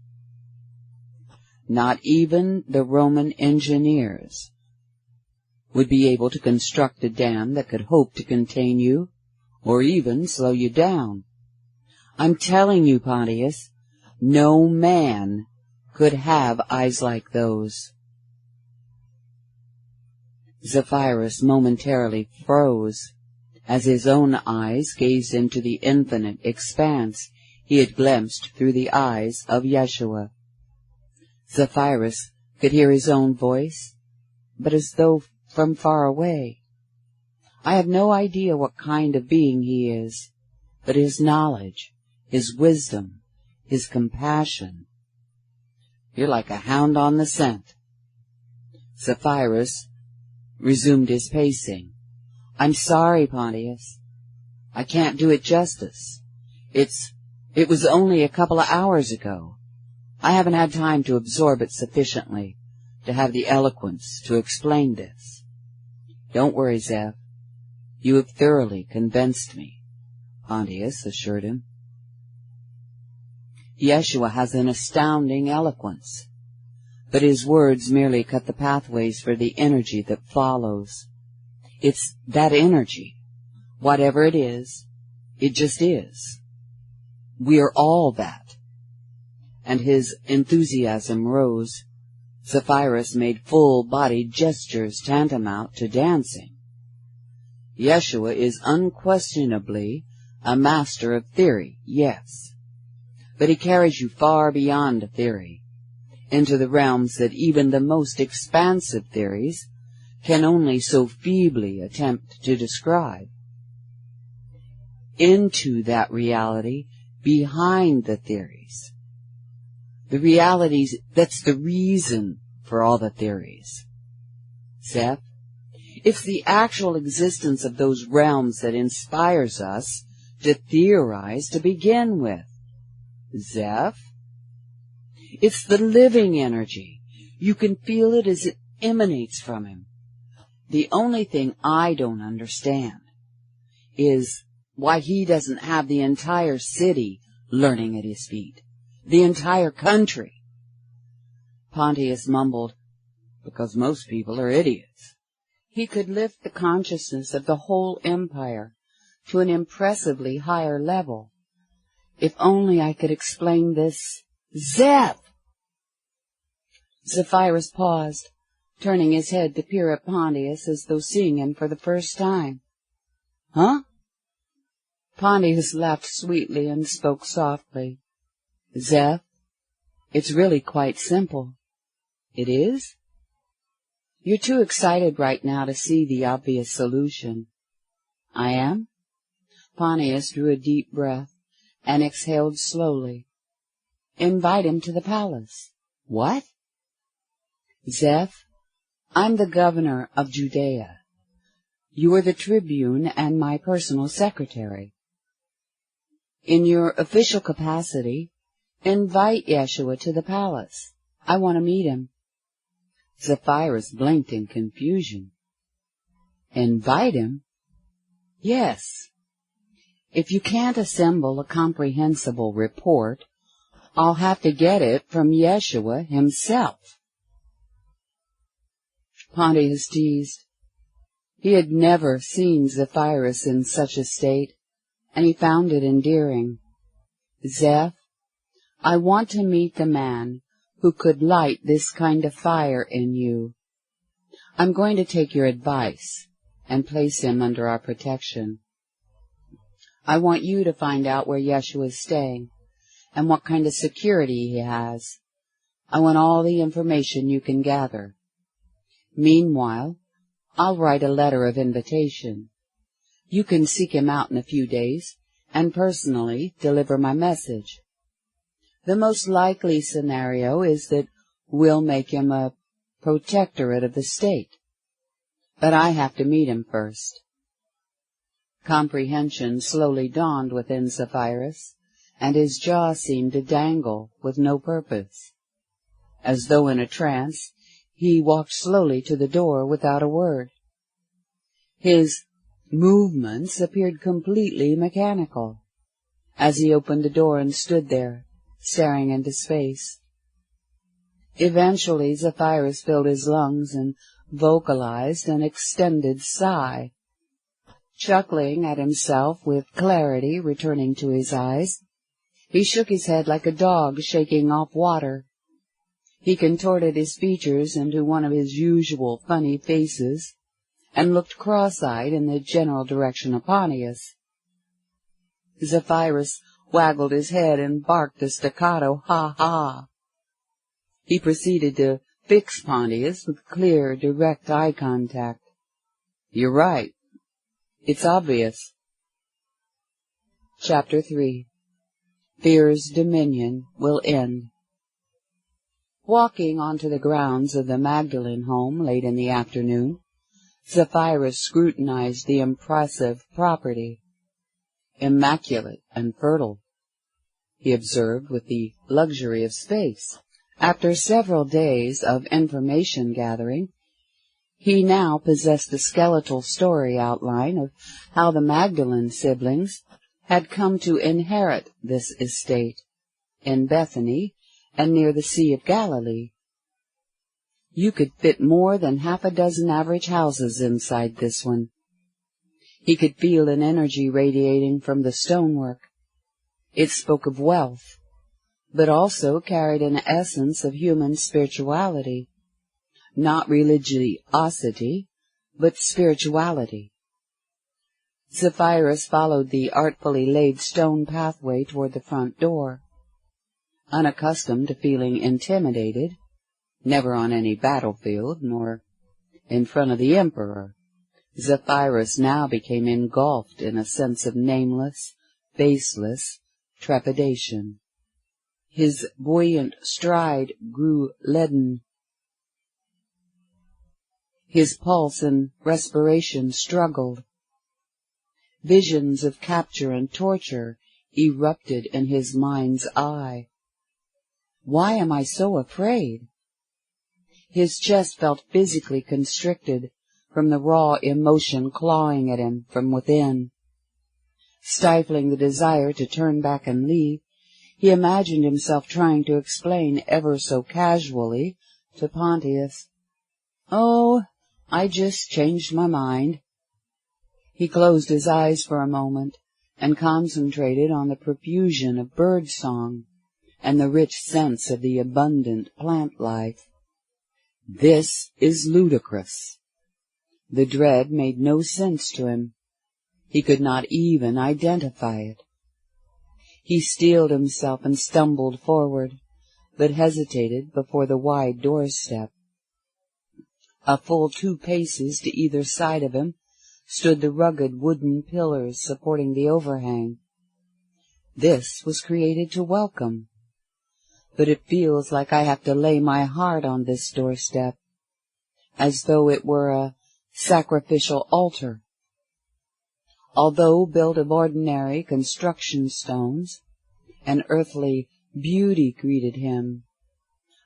not even the Roman engineers would be able to construct a dam that could hope to contain you or even slow you down. I'm telling you, Pontius, no man could have eyes like those. Zephyrus momentarily froze as his own eyes gazed into the infinite expanse he had glimpsed through the eyes of Yeshua. Zephyrus could hear his own voice, but as though from far away. I have no idea what kind of being he is, but his knowledge, his wisdom, his compassion. You're like a hound on the scent. Zephyrus resumed his pacing. I'm sorry, Pontius. I can't do it justice. It was only a couple of hours ago. I haven't had time to absorb it sufficiently to have the eloquence to explain this. Don't worry, Zeph. You have thoroughly convinced me, Pontius assured him. Yeshua has an astounding eloquence, but his words merely cut the pathways for the energy that follows. It's that energy. Whatever it is, it just is. We are all that. And his enthusiasm rose. Zephyrus made full-bodied gestures tantamount to dancing. Yeshua is unquestionably a master of theory, yes, but he carries you far beyond theory, into the realms that even the most expansive theories can only so feebly attempt to describe. Into that reality behind the theories. The realities that's the reason for all the theories. Zeph, it's the actual existence of those realms that inspires us to theorize to begin with. Zeph, it's the living energy. You can feel it as it emanates from him. The only thing I don't understand is why he doesn't have the entire city learning at his feet. The entire country. Pontius mumbled, because most people are idiots. He could lift the consciousness of the whole empire to an impressively higher level. If only I could explain this. Zeph! Zephyrus paused, turning his head to peer at Pontius as though seeing him for the first time. Huh? Pontius laughed sweetly and spoke softly. Zeph, it's really quite simple. It is? You're too excited right now to see the obvious solution. I am? Pontius drew a deep breath and exhaled slowly. Invite him to the palace. What? Zeph, I'm the governor of Judea. You are the tribune and my personal secretary. In your official capacity, invite Yeshua to the palace. I want to meet him." Zephyrus blinked in confusion. "Invite him?" "Yes. If you can't assemble a comprehensible report, I'll have to get it from Yeshua himself." Pontius teased. He had never seen Zephyrus in such a state, and he found it endearing. "Zeph, I want to meet the man who could light this kind of fire in you. I'm going to take your advice and place him under our protection. I want you to find out where Yeshua is staying and what kind of security he has. I want all the information you can gather. Meanwhile, I'll write a letter of invitation. You can seek him out in a few days and personally deliver my message. The most likely scenario is that we'll make him a protectorate of the state. But I have to meet him first." Comprehension slowly dawned within Zephyrus, and his jaw seemed to dangle with no purpose. As though in a trance, he walked slowly to the door without a word. His movements appeared completely mechanical, as he opened the door and stood there, staring into space. Eventually Zephyrus filled his lungs and vocalized an extended sigh. Chuckling at himself with clarity returning to his eyes, he shook his head like a dog shaking off water. He contorted his features into one of his usual funny faces and looked cross-eyed in the general direction of Pontius. Zephyrus waggled his head and barked a staccato ha-ha. He proceeded to fix Pontius with clear, direct eye contact. "You're right. It's obvious." Chapter 3. Fear's dominion will end. Walking onto the grounds of the Magdalene home late in the afternoon, Zephyrus scrutinized the impressive property. Immaculate and fertile, he observed with the luxury of space. After several days of information gathering, he now possessed a skeletal story outline of how the Magdalene siblings had come to inherit this estate in Bethany and near the Sea of Galilee. You could fit more than half a dozen average houses inside this one. He could feel an energy radiating from the stonework. It spoke of wealth, but also carried an essence of human spirituality. Not religiosity, but spirituality. Zephyrus followed the artfully laid stone pathway toward the front door. Unaccustomed to feeling intimidated, never on any battlefield, nor in front of the emperor, Zephyrus now became engulfed in a sense of nameless, faceless trepidation. His buoyant stride grew leaden. His pulse and respiration struggled. Visions of capture and torture erupted in his mind's eye. Why am I so afraid? His chest felt physically constricted from the raw emotion clawing at him from within. Stifling the desire to turn back and leave, he imagined himself trying to explain ever so casually to Pontius, "Oh, I just changed my mind." He closed his eyes for a moment and concentrated on the profusion of bird song and the rich sense of the abundant plant life. This is ludicrous. The dread made no sense to him. He could not even identify it. He steeled himself and stumbled forward, but hesitated before the wide doorstep. A full 2 paces to either side of him stood the rugged wooden pillars supporting the overhang. This was created to welcome. But it feels like I have to lay my heart on this doorstep. as though it were a sacrificial altar. Although built of ordinary construction stones, an earthly beauty greeted him,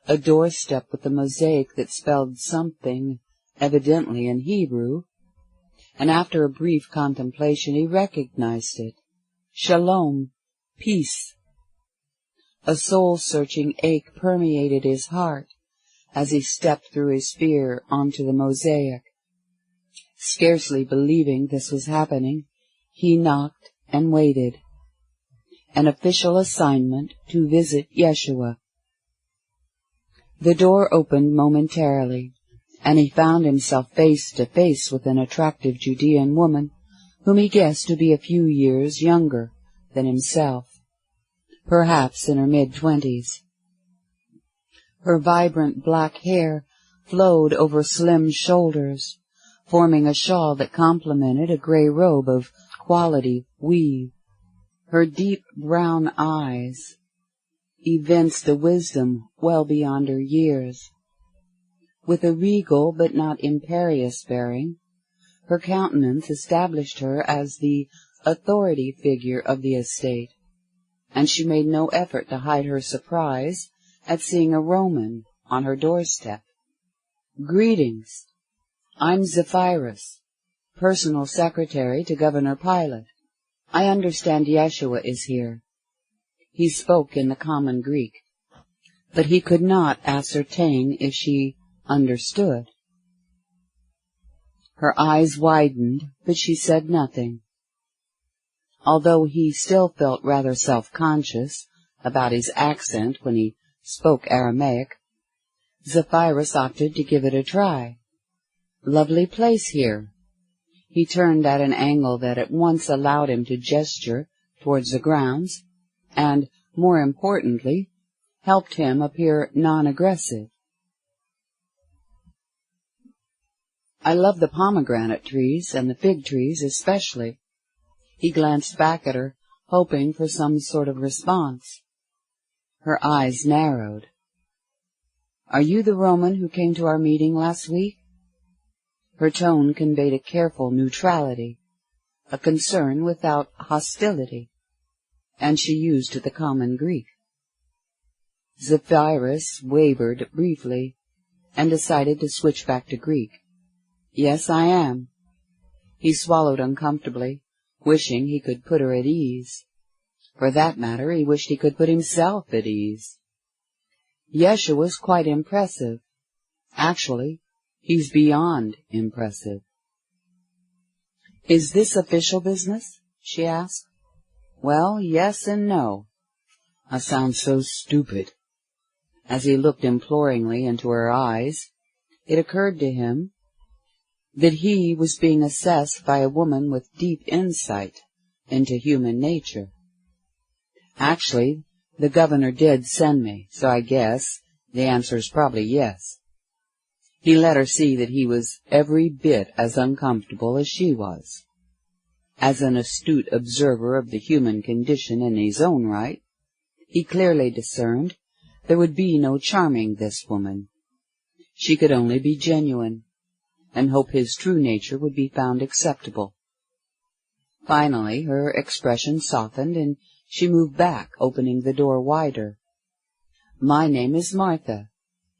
a doorstep with a mosaic that spelled something, evidently in Hebrew, and after a brief contemplation he recognized it. Shalom, peace. A soul-searching ache permeated his heart as he stepped through his fear onto the mosaic. Scarcely believing this was happening, he knocked and waited. An official assignment to visit Yeshua. The door opened momentarily, and he found himself face to face with an attractive Judean woman whom he guessed to be a few years younger than himself, perhaps in her mid-20s. Her vibrant black hair flowed over slim shoulders, forming a shawl that complemented a gray robe of quality weave. Her deep brown eyes evinced a wisdom well beyond her years. With a regal but not imperious bearing, her countenance established her as the authority figure of the estate, and she made no effort to hide her surprise at seeing a Roman on her doorstep. "Greetings. I'm Zephyrus, personal secretary to Governor Pilate. I understand Yeshua is here." He spoke in the common Greek, but he could not ascertain if she understood. Her eyes widened, but she said nothing. Although he still felt rather self-conscious about his accent when he spoke Aramaic, Zephyrus opted to give it a try. "Lovely place here." He turned at an angle that at once allowed him to gesture towards the grounds, and, more importantly, helped him appear non-aggressive. "I love the pomegranate trees, and the fig trees especially." He glanced back at her, hoping for some sort of response. Her eyes narrowed. "Are you the Roman who came to our meeting last week?" Her tone conveyed a careful neutrality, a concern without hostility, and she used the common Greek. Zephyrus wavered briefly, and decided to switch back to Greek. "Yes, I am." He swallowed uncomfortably, wishing he could put her at ease. For that matter, he wished he could put himself at ease. Yeshua was quite impressive. Actually, he's beyond impressive. "Is this official business?" she asked. "Well, yes and no." "I sound so stupid." As he looked imploringly into her eyes, it occurred to him that he was being assessed by a woman with deep insight into human nature. "Actually, the governor did send me, so I guess the answer's probably yes." He let her see that he was every bit as uncomfortable as she was. As an astute observer of the human condition in his own right, he clearly discerned there would be no charming this woman. She could only be genuine, and hope his true nature would be found acceptable. Finally, her expression softened, and she moved back, opening the door wider. "My name is Martha.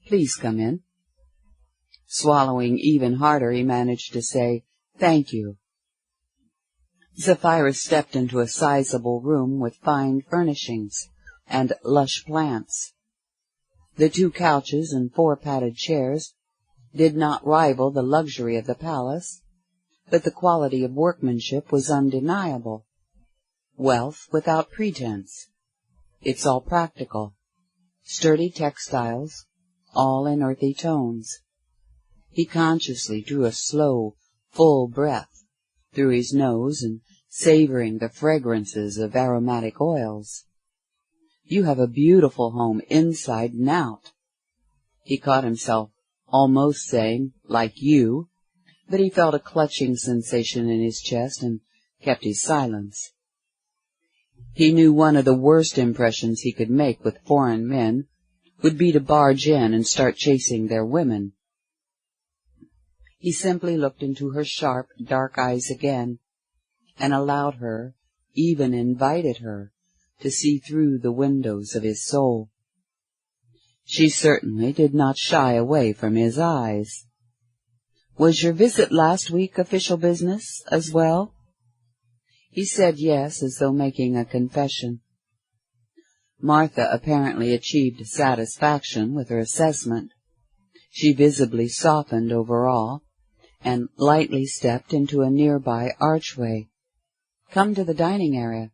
Please come in." Swallowing even harder, he managed to say, "Thank you." Zephyrus stepped into a sizable room with fine furnishings and lush plants. The 2 couches and 4 padded chairs did not rival the luxury of the palace, but the quality of workmanship was undeniable. Wealth without pretense. It's all practical. Sturdy textiles, all in earthy tones. He consciously drew a slow, full breath through his nose and savoring the fragrances of aromatic oils. "You have a beautiful home inside and out." He caught himself almost saying, "like you," but he felt a clutching sensation in his chest and kept his silence. He knew one of the worst impressions he could make with foreign men would be to barge in and start chasing their women. He simply looked into her sharp, dark eyes again, and allowed her, even invited her, to see through the windows of his soul. She certainly did not shy away from his eyes. "Was your visit last week official business as well?" He said yes, as though making a confession. Martha apparently achieved satisfaction with her assessment. She visibly softened overall, and lightly stepped into a nearby archway. "Come to the dining area."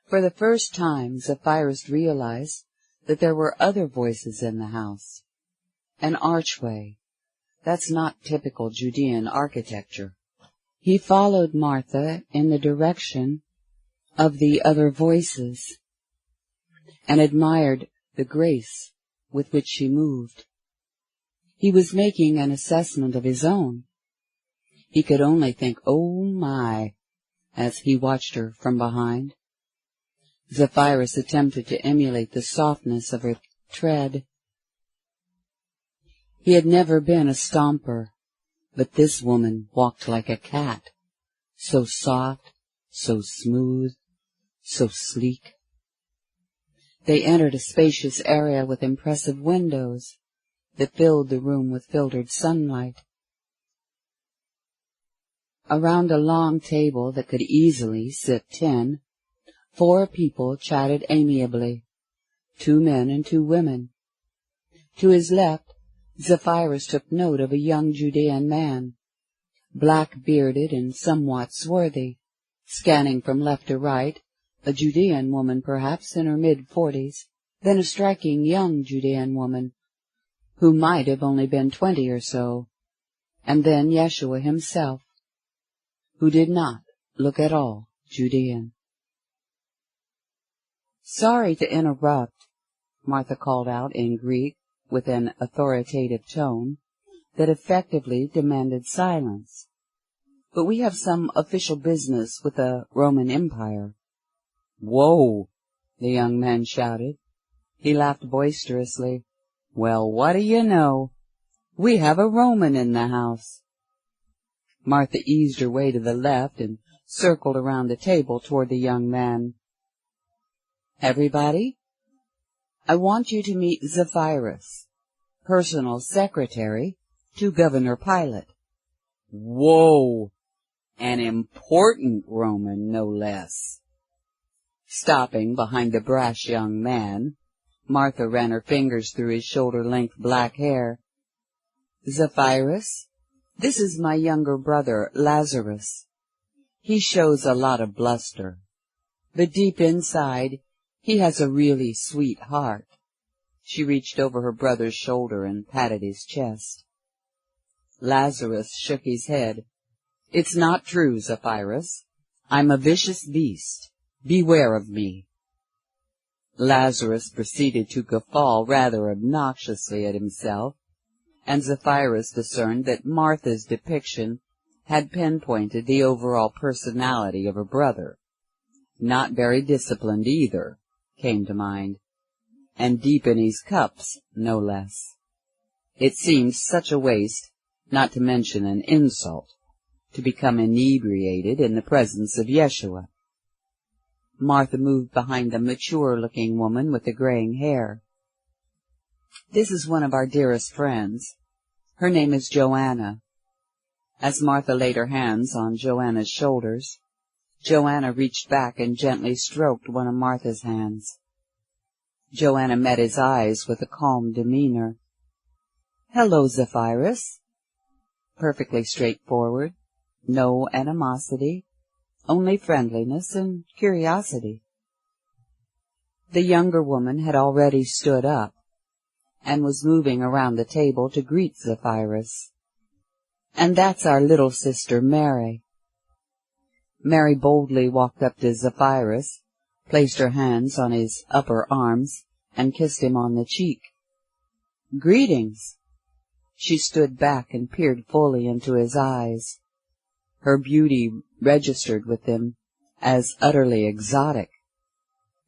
For the first time, Zephyrus realized that there were other voices in the house. An archway. That's not typical Judean architecture. He followed Martha in the direction of the other voices, and admired the grace with which she moved. He was making an assessment of his own. He could only think, "Oh my," as he watched her from behind. Zephyrus attempted to emulate the softness of her tread. He had never been a stomper, but this woman walked like a cat, so soft, so smooth, so sleek. They entered a spacious area with impressive windows that filled the room with filtered sunlight. Around a long table that could easily sit 10, 4 people chatted amiably, 2 men and 2 women. To his left, Zephyrus took note of a young Judean man, black-bearded and somewhat swarthy. Scanning from left to right, a Judean woman perhaps in her mid-40s, then a striking young Judean woman, who might have only been 20 or so, and then Yeshua himself, who did not look at all Judean. "Sorry to interrupt," Martha called out in Greek with an authoritative tone that effectively demanded silence, "but we have some official business with the Roman Empire." "Whoa!" the young man shouted. He laughed boisterously. "Well, what do you know? We have a Roman in the house." Martha eased her way to the left and circled around the table toward the young man. "Everybody, I want you to meet Zephyrus, personal secretary to Governor Pilate." "Whoa! An important Roman, no less." Stopping behind the brash young man, Martha ran her fingers through his shoulder-length black hair. "Zephyrus, this is my younger brother, Lazarus. He shows a lot of bluster, but deep inside, he has a really sweet heart." She reached over her brother's shoulder and patted his chest. Lazarus shook his head. "It's not true, Zephyrus. I'm a vicious beast. Beware of me." Lazarus proceeded to guffaw rather obnoxiously at himself, and Zephyrus discerned that Martha's depiction had pinpointed the overall personality of her brother. Not very disciplined either, came to mind, and deep in his cups, no less. It seemed such a waste, not to mention an insult, to become inebriated in the presence of Yeshua. Martha moved behind the mature-looking woman with the graying hair. "This is one of our dearest friends. Her name is Joanna." As Martha laid her hands on Joanna's shoulders, Joanna reached back and gently stroked one of Martha's hands. Joanna met his eyes with a calm demeanor. "Hello, Zephyrus." Perfectly straightforward, no animosity, only friendliness and curiosity. The younger woman had already stood up and was moving around the table to greet Zephyrus. "And that's our little sister, Mary." Mary boldly walked up to Zephyrus, placed her hands on his upper arms, and kissed him on the cheek. "Greetings." She stood back and peered fully into his eyes. Her beauty registered with him as utterly exotic,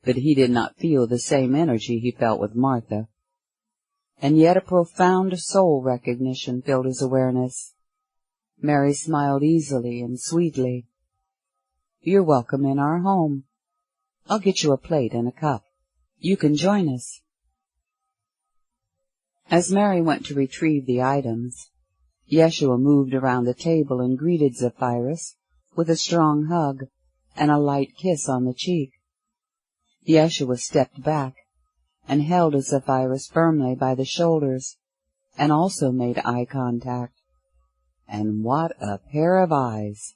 but he did not feel the same energy he felt with Martha. and yet a profound soul recognition filled his awareness. Mary smiled easily and sweetly. "You're welcome in our home. I'll get you a plate and a cup. You can join us." As Mary went to retrieve the items, Yeshua moved around the table and greeted Zephyrus with a strong hug and a light kiss on the cheek. Yeshua stepped back and held Zephyrus firmly by the shoulders, and also made eye contact. And what a pair of eyes!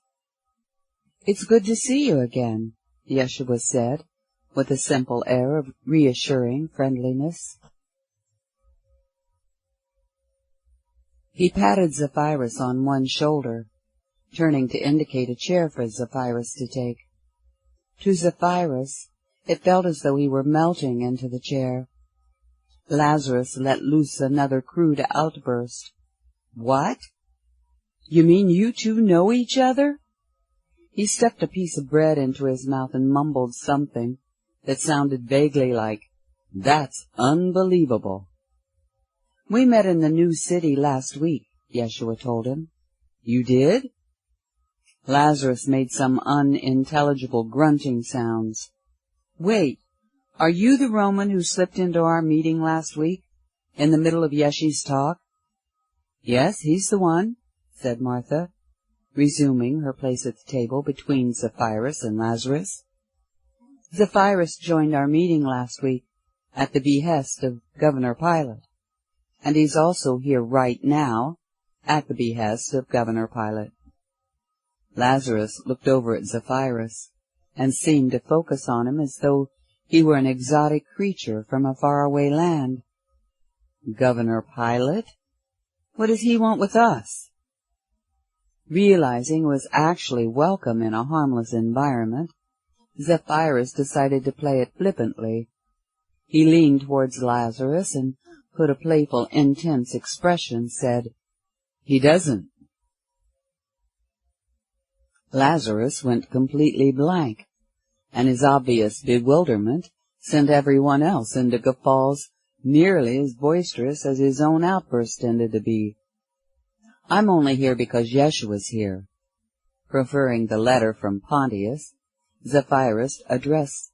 "It's good to see you again," Yeshua said, with a simple air of reassuring friendliness. He patted Zephyrus on one shoulder, turning to indicate a chair for Zephyrus to take. To Zephyrus, it felt as though he were melting into the chair. Lazarus let loose another crude outburst. "What? You mean you two know each other?" He stuffed a piece of bread into his mouth and mumbled something that sounded vaguely like, "That's unbelievable." "We met in the new city last week," Yeshua told him. "You did?" Lazarus made some unintelligible grunting sounds. "Wait, are you the Roman who slipped into our meeting last week, in the middle of Yeshi's talk?" "Yes, he's the one," said Martha, resuming her place at the table between Zephyrus and Lazarus. "Zephyrus joined our meeting last week at the behest of Governor Pilate, and he's also here right now at the behest of Governor Pilate." Lazarus looked over at Zephyrus and seemed to focus on him as though he were an exotic creature from a faraway land. "Governor Pilate? What does he want with us?" Realizing he was actually welcome in a harmless environment, Zephyrus decided to play it flippantly. He leaned towards Lazarus and, with a playful, intense expression, said, "He doesn't." Lazarus went completely blank, and his obvious bewilderment sent everyone else into guffaws nearly as boisterous as his own outburst tended to be. "I'm only here because Yeshua's here." Preferring the letter from Pontius, Zephyrus addressed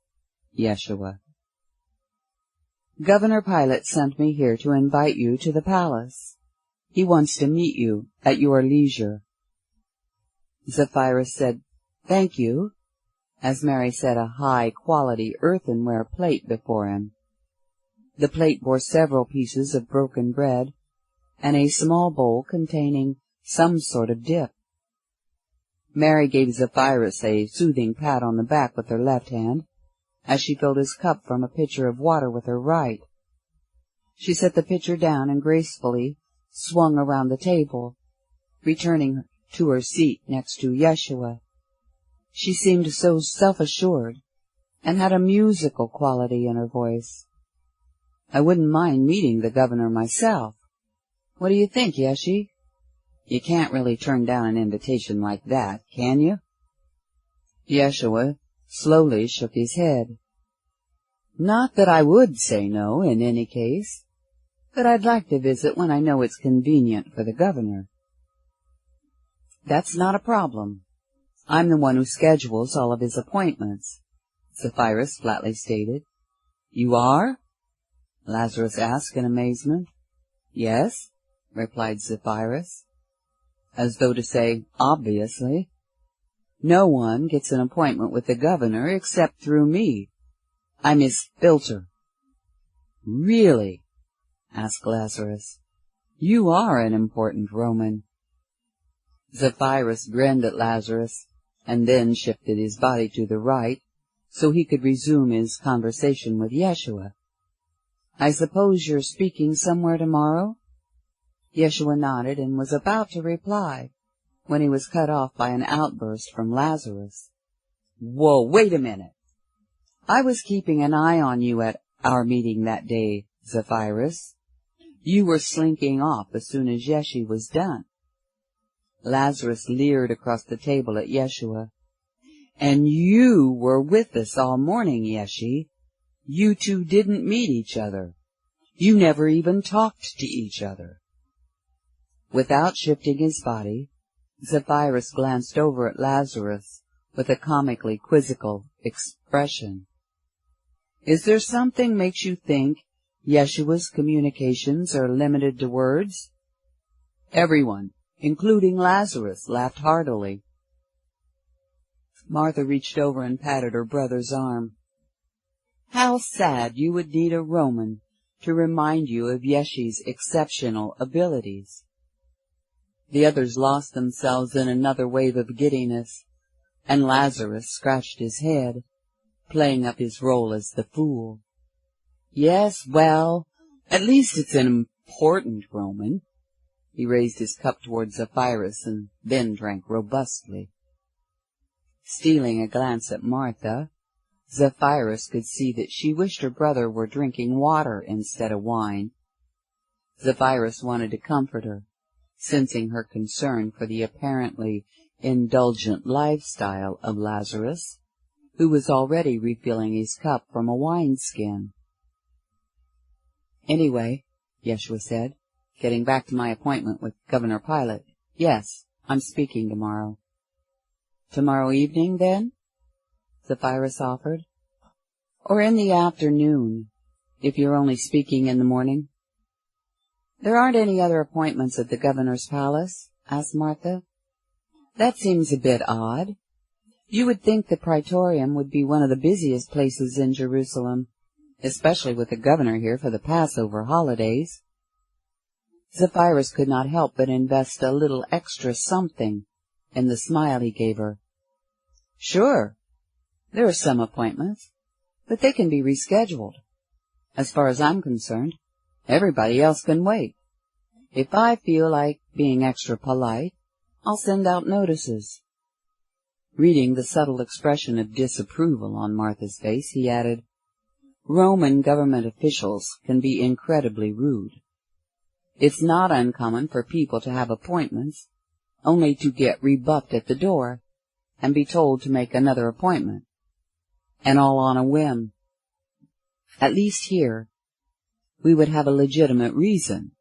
Yeshua. "Governor Pilate sent me here to invite you to the palace. He wants to meet you at your leisure." Zephyrus said, "Thank you," as Mary set a high-quality earthenware plate before him. The plate bore several pieces of broken bread and a small bowl containing some sort of dip. Mary gave Zephyrus a soothing pat on the back with her left hand as she filled his cup from a pitcher of water with her right. She set the pitcher down and gracefully swung around the table, returning to her seat next to Yeshua. She seemed so self-assured and had a musical quality in her voice. "I wouldn't mind meeting the governor myself. What do you think, Yeshi? You can't really turn down an invitation like that, can you?" Yeshua slowly shook his head. "Not that I would say no in any case, but I'd like to visit when I know it's convenient for the governor." "That's not a problem. I'm the one who schedules all of his appointments," Zephyrus flatly stated. "You are?" Lazarus asked in amazement. "Yes," replied Zephyrus, as though to say, obviously. "No one gets an appointment with the governor except through me. I'm his filter." "Really?" asked Lazarus. "You are an important Roman." Zephyrus grinned at Lazarus, and then shifted his body to the right so he could resume his conversation with Yeshua. "I suppose you're speaking somewhere tomorrow?" Yeshua nodded and was about to reply when he was cut off by an outburst from Lazarus. "Whoa, wait a minute! I was keeping an eye on you at our meeting that day, Zephyrus. You were slinking off as soon as Yeshi was done." Lazarus leered across the table at Yeshua. "And you were with us all morning, Yeshi. You two didn't meet each other. You never even talked to each other." Without shifting his body, Zephyrus glanced over at Lazarus with a comically quizzical expression. "Is there something makes you think Yeshua's communications are limited to words?" Everyone, including Lazarus, laughed heartily. Martha reached over and patted her brother's arm. "How sad you would need a Roman to remind you of Yeshua's exceptional abilities." The others lost themselves in another wave of giddiness, and Lazarus scratched his head, playing up his role as the fool. "Yes, well, at least it's an important Roman." He raised his cup toward Zephyrus and then drank robustly. Stealing a glance at Martha, Zephyrus could see that she wished her brother were drinking water instead of wine. Zephyrus wanted to comfort her, sensing her concern for the apparently indulgent lifestyle of Lazarus, who was already refilling his cup from a wineskin. "Anyway," Yeshua said, "getting back to my appointment with Governor Pilate, yes, I'm speaking tomorrow." "Tomorrow evening, then?" Zephyrus offered. "Or in the afternoon, if you're only speaking in the morning?" "There aren't any other appointments at the governor's palace?" asked Martha. "That seems a bit odd. You would think the Praetorium would be one of the busiest places in Jerusalem, especially with the governor here for the Passover holidays." Zephyrus could not help but invest a little extra something in the smile he gave her. "Sure, there are some appointments, but they can be rescheduled. As far as I'm concerned, everybody else can wait. If I feel like being extra polite, I'll send out notices." Reading the subtle expression of disapproval on Martha's face, he added, "Roman government officials can be incredibly rude. It's not uncommon for people to have appointments, only to get rebuffed at the door and be told to make another appointment, and all on a whim. At least here, we would have a legitimate reason."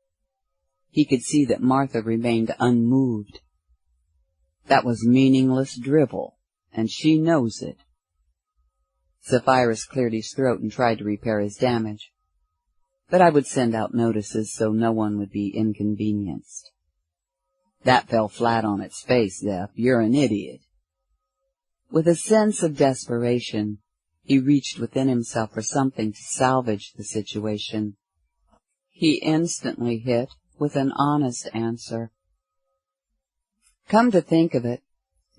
He could see that Martha remained unmoved. "That was meaningless drivel, and she knows it." Zephyrus cleared his throat and tried to repair his damage. "But I would send out notices so no one would be inconvenienced." "That fell flat on its face, Zeph. You're an idiot." With a sense of desperation, he reached within himself for something to salvage the situation. He instantly hit with an honest answer. "Come to think of it,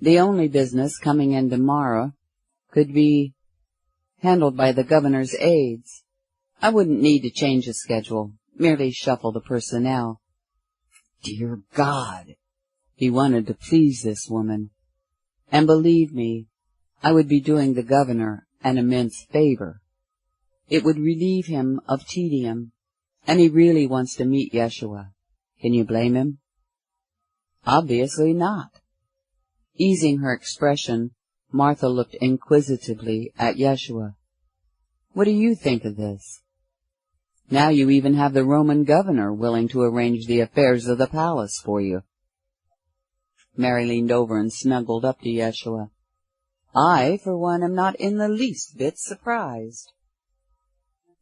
the only business coming in tomorrow could be handled by the governor's aides. I wouldn't need to change the schedule, merely shuffle the personnel." Dear God! He wanted to please this woman. And believe me, I would be doing the governor an immense favor. It would relieve him of tedium, and he really wants to meet Yeshua. Can you blame him? Obviously not. Easing her expression, Martha looked inquisitively at Yeshua. What do you think of this? Now you even have the Roman governor willing to arrange the affairs of the palace for you. Mary leaned over and snuggled up to Yeshua. I, for one, am not in the least bit surprised.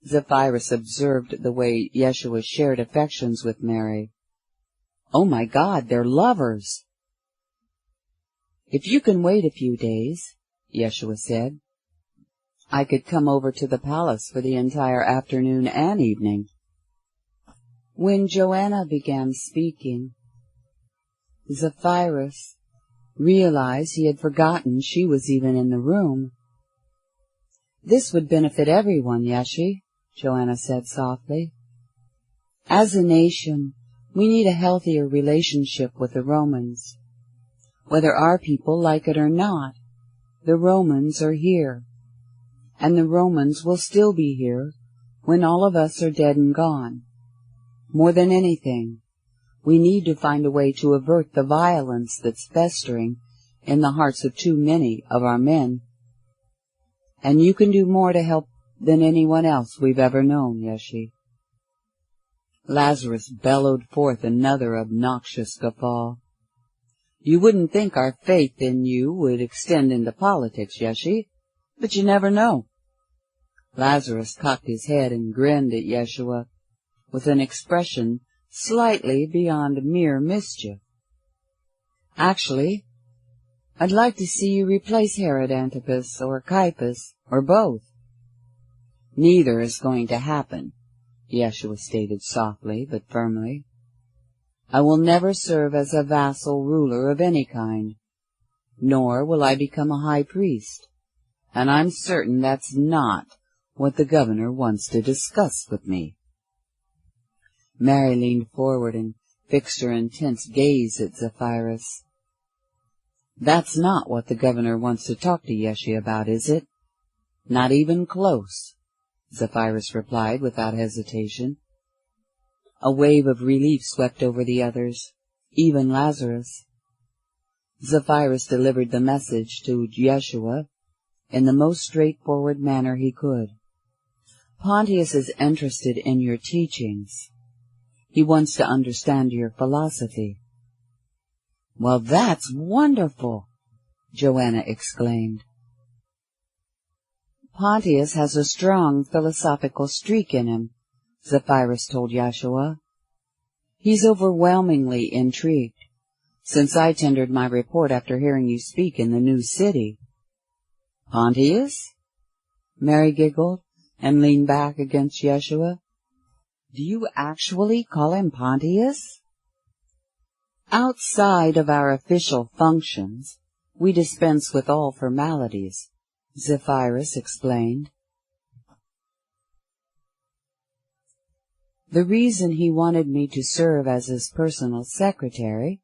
Zephyrus observed the way Yeshua shared affections with Mary. Oh my God, they're lovers. If you can wait a few days, Yeshua said, I could come over to the palace for the entire afternoon and evening. When Joanna began speaking, Zephyrus realized he had forgotten she was even in the room. This would benefit everyone, Yeshi, Joanna said softly. As a nation, we need a healthier relationship with the Romans. Whether our people like it or not, the Romans are here, and the Romans will still be here when all of us are dead and gone. More than anything, we need to find a way to avert the violence that's festering in the hearts of too many of our men. And you can do more to help than anyone else we've ever known, Yeshi. Lazarus bellowed forth another obnoxious guffaw. You wouldn't think our faith in you would extend into politics, Yeshi, but you never know. Lazarus cocked his head and grinned at Yeshua with an expression slightly beyond mere mischief. Actually, I'd like to see you replace Herod Antipas or Caiaphas or both. Neither is going to happen, Yeshua stated softly but firmly. I will never serve as a vassal ruler of any kind, nor will I become a high priest, and I'm certain that's not what the governor wants to discuss with me. Mary leaned forward and fixed her intense gaze at Zephyrus. That's not what the governor wants to talk to Yeshi about, is it? Not even close, Zephyrus replied without hesitation. A wave of relief swept over the others, even Lazarus. Zephyrus delivered the message to Yeshua in the most straightforward manner he could. Pontius is interested in your teachings. He wants to understand your philosophy. Well, that's wonderful, Joanna exclaimed. Pontius has a strong philosophical streak in him, Zephyrus told Yeshua. He's overwhelmingly intrigued, since I tendered my report after hearing you speak in the new city. Pontius? Mary giggled and leaned back against Yeshua. Do you actually call him Pontius? Outside of our official functions, we dispense with all formalities, Zephyrus explained. The reason he wanted me to serve as his personal secretary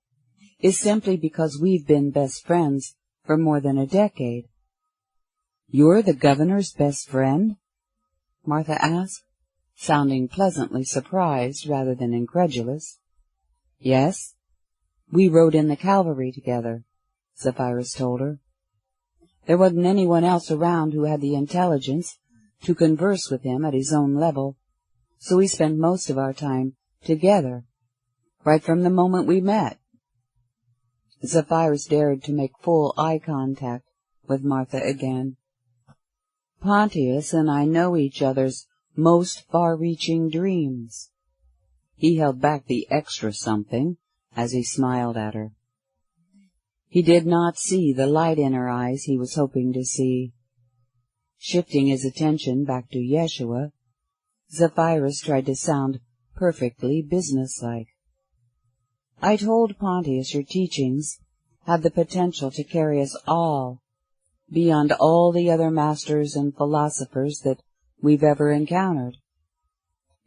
is simply because we've been best friends for more than a decade. You're the governor's best friend? Martha asked, sounding pleasantly surprised rather than incredulous. Yes. We rode in the cavalry together, Zephyrus told her. There wasn't anyone else around who had the intelligence to converse with him at his own level, so we spent most of our time together, right from the moment we met. Zephyrus dared to make full eye contact with Martha again. Pontius and I know each other's most far-reaching dreams. He held back the extra something as he smiled at her. He did not see the light in her eyes he was hoping to see. Shifting his attention back to Yeshua, Zephyrus tried to sound perfectly businesslike. I told Pontius your teachings had the potential to carry us all beyond all the other masters and philosophers that we've ever encountered.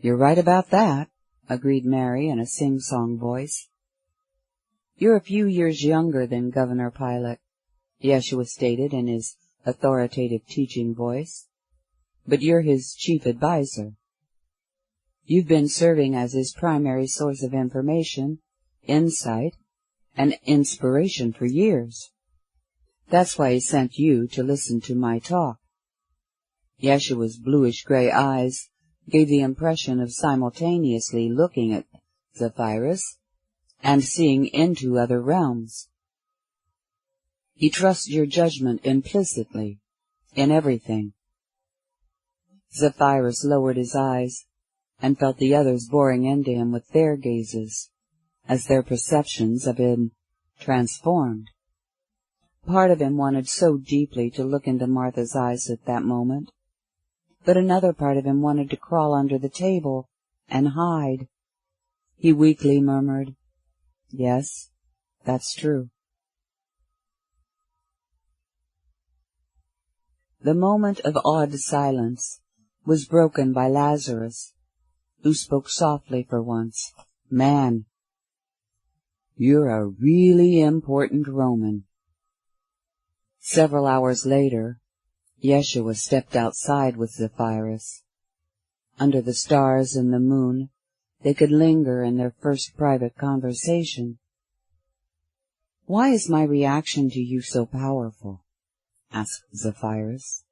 You're right about that, agreed Mary in a sing-song voice. You're a few years younger than Governor Pilate, Yeshua stated in his authoritative teaching voice, but you're his chief advisor. You've been serving as his primary source of information, insight, and inspiration for years. That's why he sent you to listen to my talk. Yeshua's bluish-gray eyes gave the impression of simultaneously looking at Zephyrus and seeing into other realms. He trusts your judgment implicitly, in everything. Zephyrus lowered his eyes and felt the others boring into him with their gazes, as their perceptions of him transformed. Part of him wanted so deeply to look into Martha's eyes at that moment, but another part of him wanted to crawl under the table and hide. He weakly murmured, Yes, that's true. The moment of awed silence was broken by Lazarus, who spoke softly for once. Man, you're a really important Roman. Several hours later, Yeshua stepped outside with Zephyrus. Under the stars and the moon, they could linger in their first private conversation. Why is my reaction to you so powerful? Asked Zephyrus.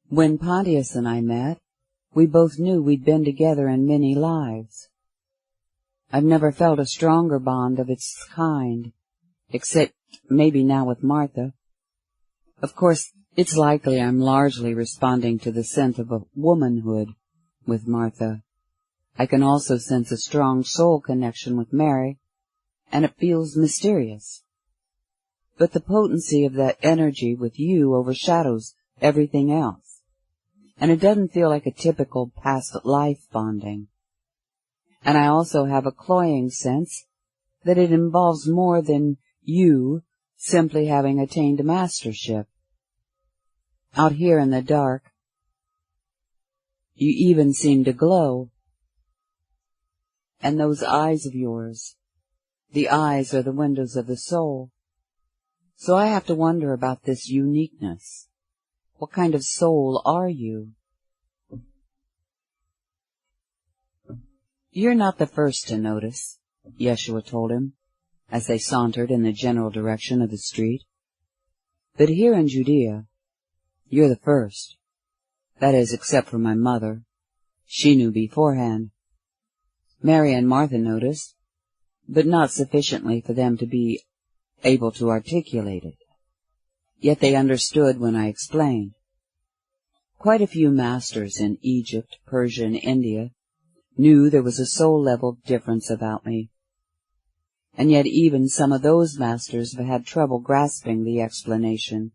When Pontius and I met, We both knew we'd been together in many lives. I've never felt a stronger bond of its kind, except maybe now with Martha. Of course, it's likely I'm largely responding to the scent of a womanhood with Martha. I can also sense a strong soul connection with Mary, and it feels mysterious. But the potency of that energy with you overshadows everything else, and it doesn't feel like a typical past life bonding. And I also have a cloying sense that it involves more than you simply having attained mastership. Out here in the dark, you even seem to glow. And those eyes of yours, the eyes are the windows of the soul. So I have to wonder about this uniqueness. What kind of soul are you? You're not the first to notice, Yeshua told him, as they sauntered in the general direction of the street. But here in Judea, you're the first. That is, except for my mother. She knew beforehand. Mary and Martha noticed, but not sufficiently for them to be able to articulate it. Yet they understood when I explained. Quite a few masters in Egypt, Persia, and India knew there was a soul-level difference about me. And yet even some of those masters have had trouble grasping the explanation.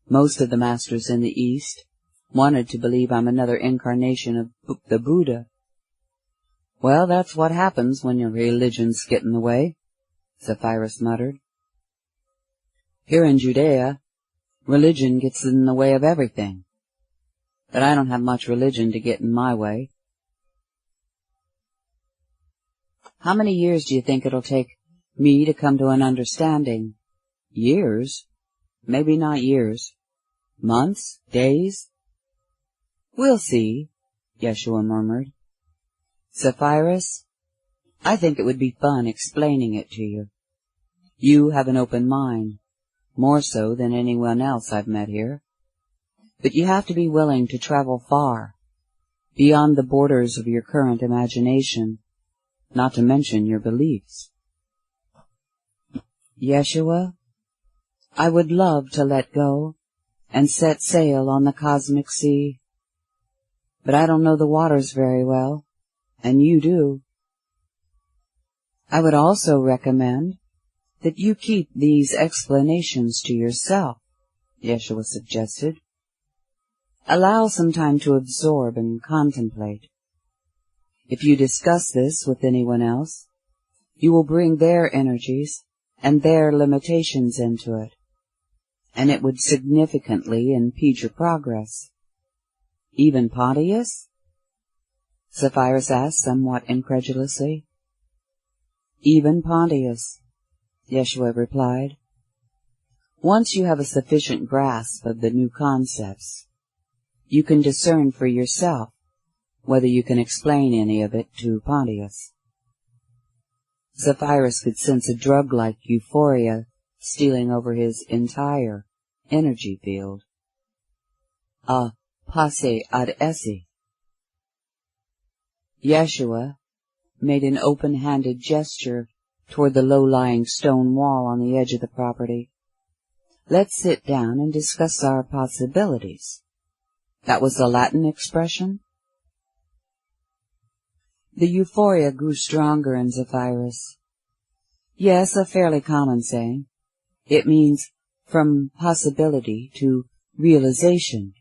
Most of the masters in the East wanted to believe I'm another incarnation of the Buddha. Well, that's what happens when your religions get in the way, Zephyrus muttered. Here in Judea, religion gets in the way of everything. But I don't have much religion to get in my way. How many years do you think it'll take me to come to an understanding? Years? Maybe not years. Months? Days? We'll see, Yeshua murmured. Zephyrus, I think it would be fun explaining it to you. You have an open mind, more so than anyone else I've met here. But you have to be willing to travel far, beyond the borders of your current imagination, not to mention your beliefs. Yeshua, I would love to let go and set sail on the cosmic sea, but I don't know the waters very well, and you do. I would also recommend that you keep these explanations to yourself, Yeshua suggested. Allow some time to absorb and contemplate. If you discuss this with anyone else, you will bring their energies and their limitations into it, and it would significantly impede your progress. Even Pontius? Zephyrus asked somewhat incredulously. Even Pontius, Yeshua replied. Once you have a sufficient grasp of the new concepts, you can discern for yourself whether you can explain any of it to Pontius. Zephyrus could sense a drug-like euphoria stealing over his entire energy field. A passe ad esse. Yeshua made an open-handed gesture toward the low-lying stone wall on the edge of the property. Let's sit down and discuss our possibilities. That was the Latin expression? The euphoria grew stronger in Zephyrus. Yes, a fairly common saying. It means from possibility to realization.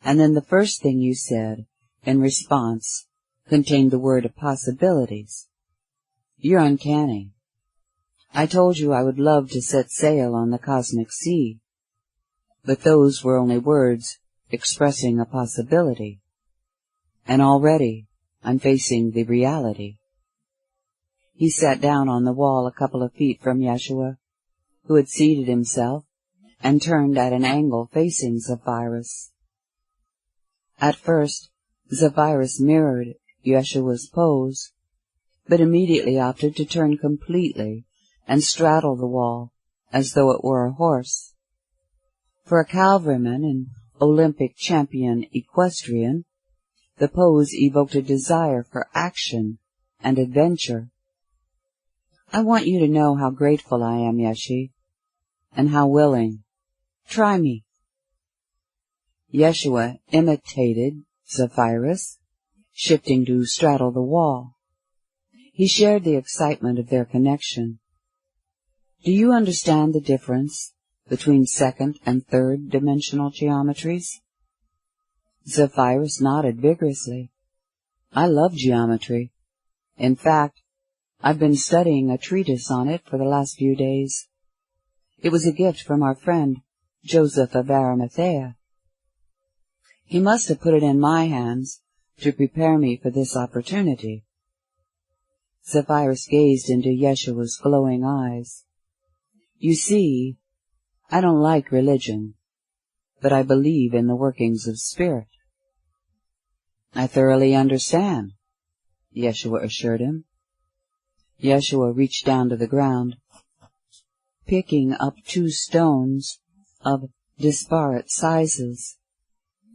And then the first thing you said in response contained the word possibilities. You're uncanny. I told you I would love to set sail on the cosmic sea, but those were only words expressing a possibility. And already I'm facing the reality. He sat down on the wall a couple of feet from Yeshua, who had seated himself and turned at an angle facing Zephyrus. At first, Zephyrus mirrored Yeshua's pose, but immediately opted to turn completely and straddle the wall as though it were a horse. For a cavalryman in Olympic champion equestrian, the pose evoked a desire for action and adventure. I want you to know how grateful I am, Yeshi, and how willing. Try me. Yeshua imitated Zephyrus, shifting to straddle the wall. He shared the excitement of their connection. Do you understand the difference between second and third dimensional geometries? Zephyrus nodded vigorously. I love geometry. In fact, I've been studying a treatise on it for the last few days. It was a gift from our friend, Joseph of Arimathea. He must have put it in my hands to prepare me for this opportunity. Zephyrus gazed into Yeshua's glowing eyes. You see, I don't like religion, but I believe in the workings of spirit. I thoroughly understand, Yeshua assured him. Yeshua reached down to the ground, picking up 2 stones of disparate sizes.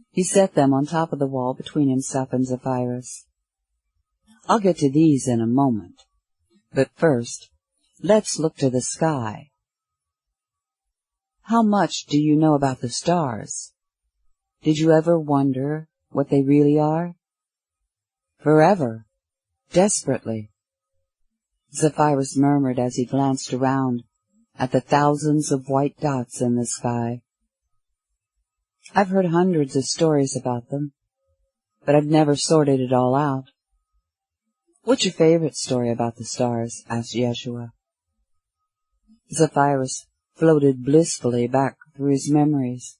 He set them on top of the wall between himself and Zephyrus. I'll get to these in a moment, but first, let's look to the sky. How much do you know about the stars? Did you ever wonder what they really are? Forever, desperately. Zephyrus murmured as he glanced around at the thousands of white dots in the sky. I've heard hundreds of stories about them, but I've never sorted it all out. What's your favorite story about the stars? Asked Yeshua. Zephyrus floated blissfully back through his memories,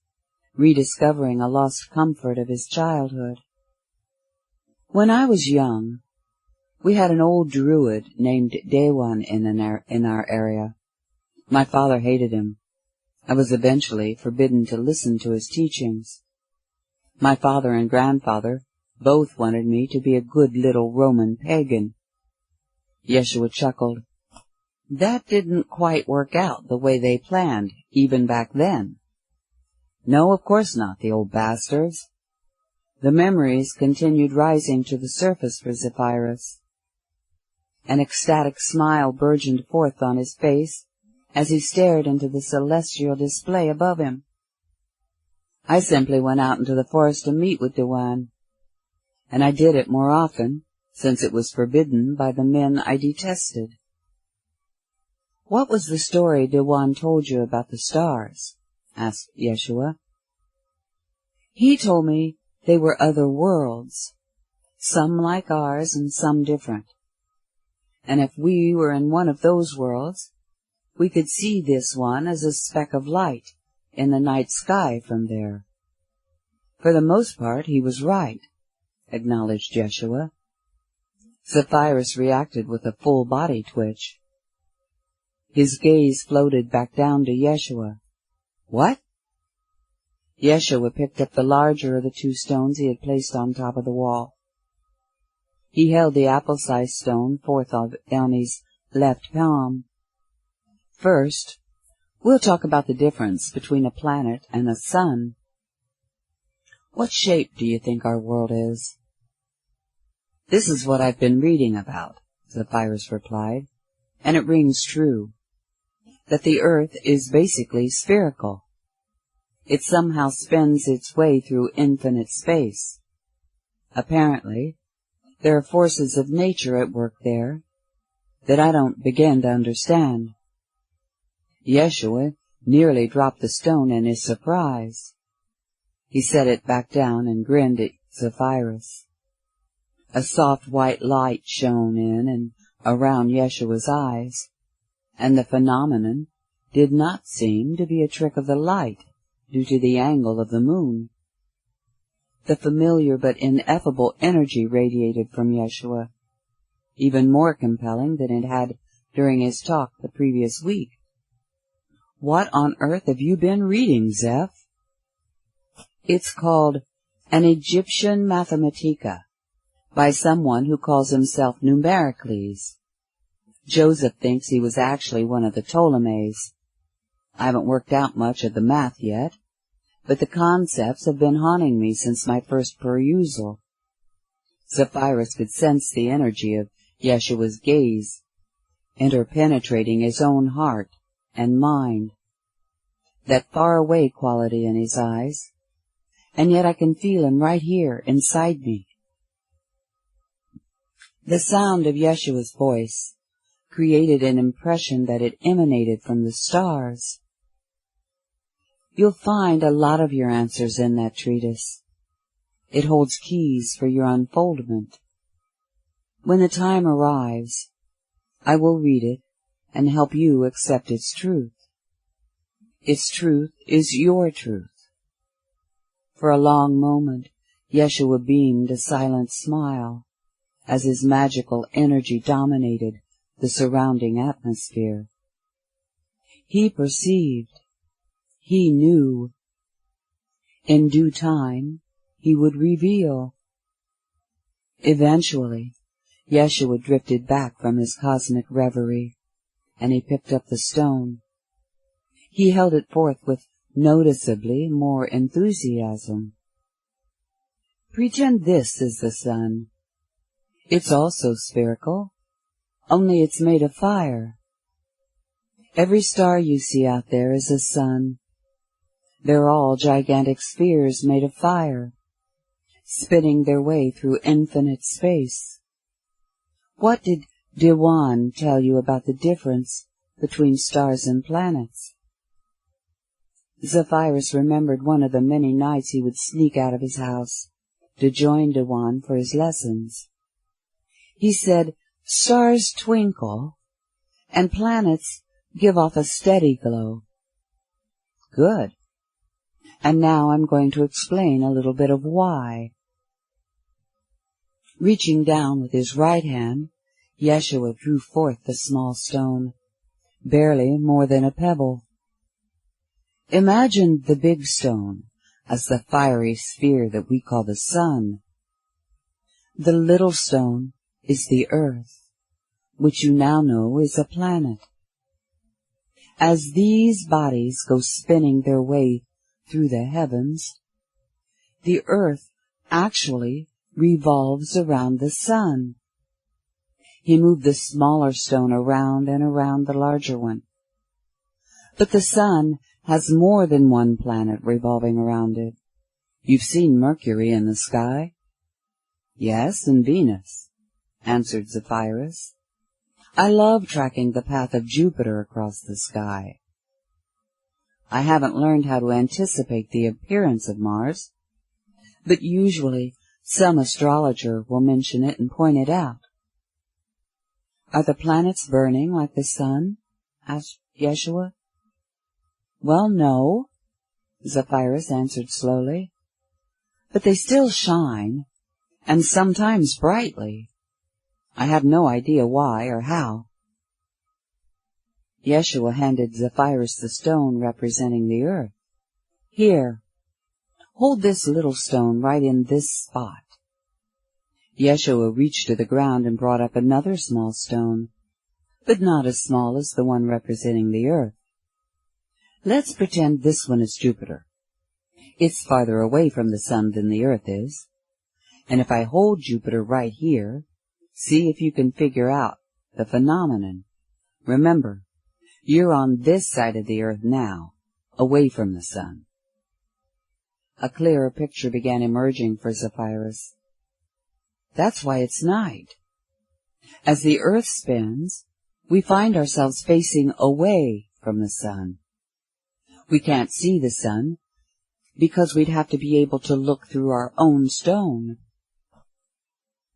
rediscovering a lost comfort of his childhood. When I was young, we had an old druid named Dewan in our area. My father hated him. I was eventually forbidden to listen to his teachings. My father and grandfather both wanted me to be a good little Roman pagan. Yeshua chuckled. That didn't quite work out the way they planned, even back then. No, of course not, the old bastards. The memories continued rising to the surface for Zephyrus. An ecstatic smile burgeoned forth on his face as he stared into the celestial display above him. I simply went out into the forest to meet with Dewan, and I did it more often, since it was forbidden by the men I detested. What was the story Dewan told you about the stars? Asked Yeshua. He told me they were other worlds, some like ours and some different. And if we were in one of those worlds, we could see this one as a speck of light in the night sky from there. For the most part, he was right, acknowledged Yeshua. Zephyrus reacted with a full body twitch. His gaze floated back down to Yeshua. What? Yeshua picked up the larger of the 2 stones he had placed on top of the wall. He held the apple-sized stone forth on his left palm. First, we'll talk about the difference between a planet and a sun. What shape do you think our world is? This is what I've been reading about, Zephyrus replied, and it rings true, that the earth is basically spherical. It somehow spins its way through infinite space. Apparently, there are forces of nature at work there that I don't begin to understand. Yeshua nearly dropped the stone in his surprise. He set it back down and grinned at Zephyrus. A soft white light shone in and around Yeshua's eyes, and the phenomenon did not seem to be a trick of the light due to the angle of the moon. The familiar but ineffable energy radiated from Yeshua, even more compelling than it had during his talk the previous week. What on earth have you been reading, Zeph? It's called An Egyptian Mathematica, by someone who calls himself Numericles. Joseph thinks he was actually one of the Ptolemies. I haven't worked out much of the math yet, but the concepts have been haunting me since my first perusal. Zephyrus could sense the energy of Yeshua's gaze, interpenetrating his own heart and mind, that far-away quality in his eyes, and yet I can feel him right here inside me. The sound of Yeshua's voice created an impression that it emanated from the stars. You'll find a lot of your answers in that treatise. It holds keys for your unfoldment. When the time arrives, I will read it and help you accept its truth. Its truth is your truth. For a long moment, Yeshua beamed a silent smile as his magical energy dominated the surrounding atmosphere. He perceived. He knew. In due time, he would reveal. Eventually, Yeshua drifted back from his cosmic reverie, and he picked up the stone. He held it forth with noticeably more enthusiasm. Pretend this is the sun. It's also spherical, only it's made of fire. Every star you see out there is a sun. They're all gigantic spheres made of fire, spinning their way through infinite space. What did Dewan tell you about the difference between stars and planets? Zephyrus remembered one of the many nights he would sneak out of his house to join Dewan for his lessons. He said, stars twinkle, and planets give off a steady glow. Good. And now I'm going to explain a little bit of why. Reaching down with his right hand, Yeshua drew forth the small stone, barely more than a pebble. Imagine the big stone as the fiery sphere that we call the sun. The little stone is the earth, which you now know is a planet. As these bodies go spinning their way through the heavens, the earth actually revolves around the sun. He moved the smaller stone around and around the larger one. But the sun has more than one planet revolving around it. You've seen Mercury in the sky? Yes, and Venus, answered Zephyrus. I love tracking the path of Jupiter across the sky. I haven't learned how to anticipate the appearance of Mars, but usually some astrologer will mention it and point it out. Are the planets burning like the sun? Asked Yeshua. Well, no, Zephyrus answered slowly, but they still shine, and sometimes brightly. I have no idea why or how. Yeshua handed Zephyrus the stone representing the earth. Here, hold this little stone right in this spot. Yeshua reached to the ground and brought up another small stone, but not as small as the one representing the earth. Let's pretend this one is Jupiter. It's farther away from the sun than the earth is, and if I hold Jupiter right here, see if you can figure out the phenomenon. Remember, you're on this side of the earth now, away from the sun. A clearer picture began emerging for Zephyrus. That's why it's night. As the earth spins, we find ourselves facing away from the sun. We can't see the sun because we'd have to be able to look through our own stone.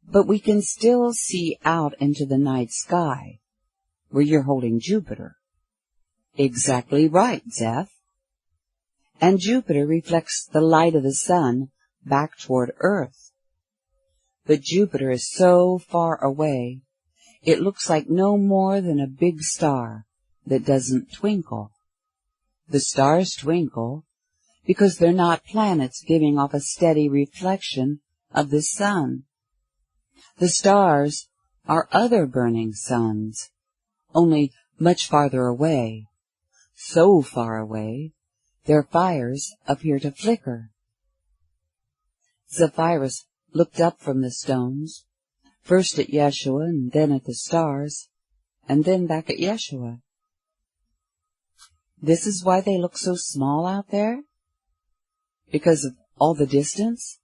But we can still see out into the night sky, where you're holding Jupiter. Exactly right, Zeph. And Jupiter reflects the light of the sun back toward Earth. But Jupiter is so far away, it looks like no more than a big star that doesn't twinkle. The stars twinkle because they're not planets giving off a steady reflection of the sun. The stars are other burning suns, only much farther away, so far away Their fires appear to flicker. Zephyrus looked up from the stones, first at Yeshua and then at the stars, and then back at Yeshua. This is why they look so small out there? Because of all the distance?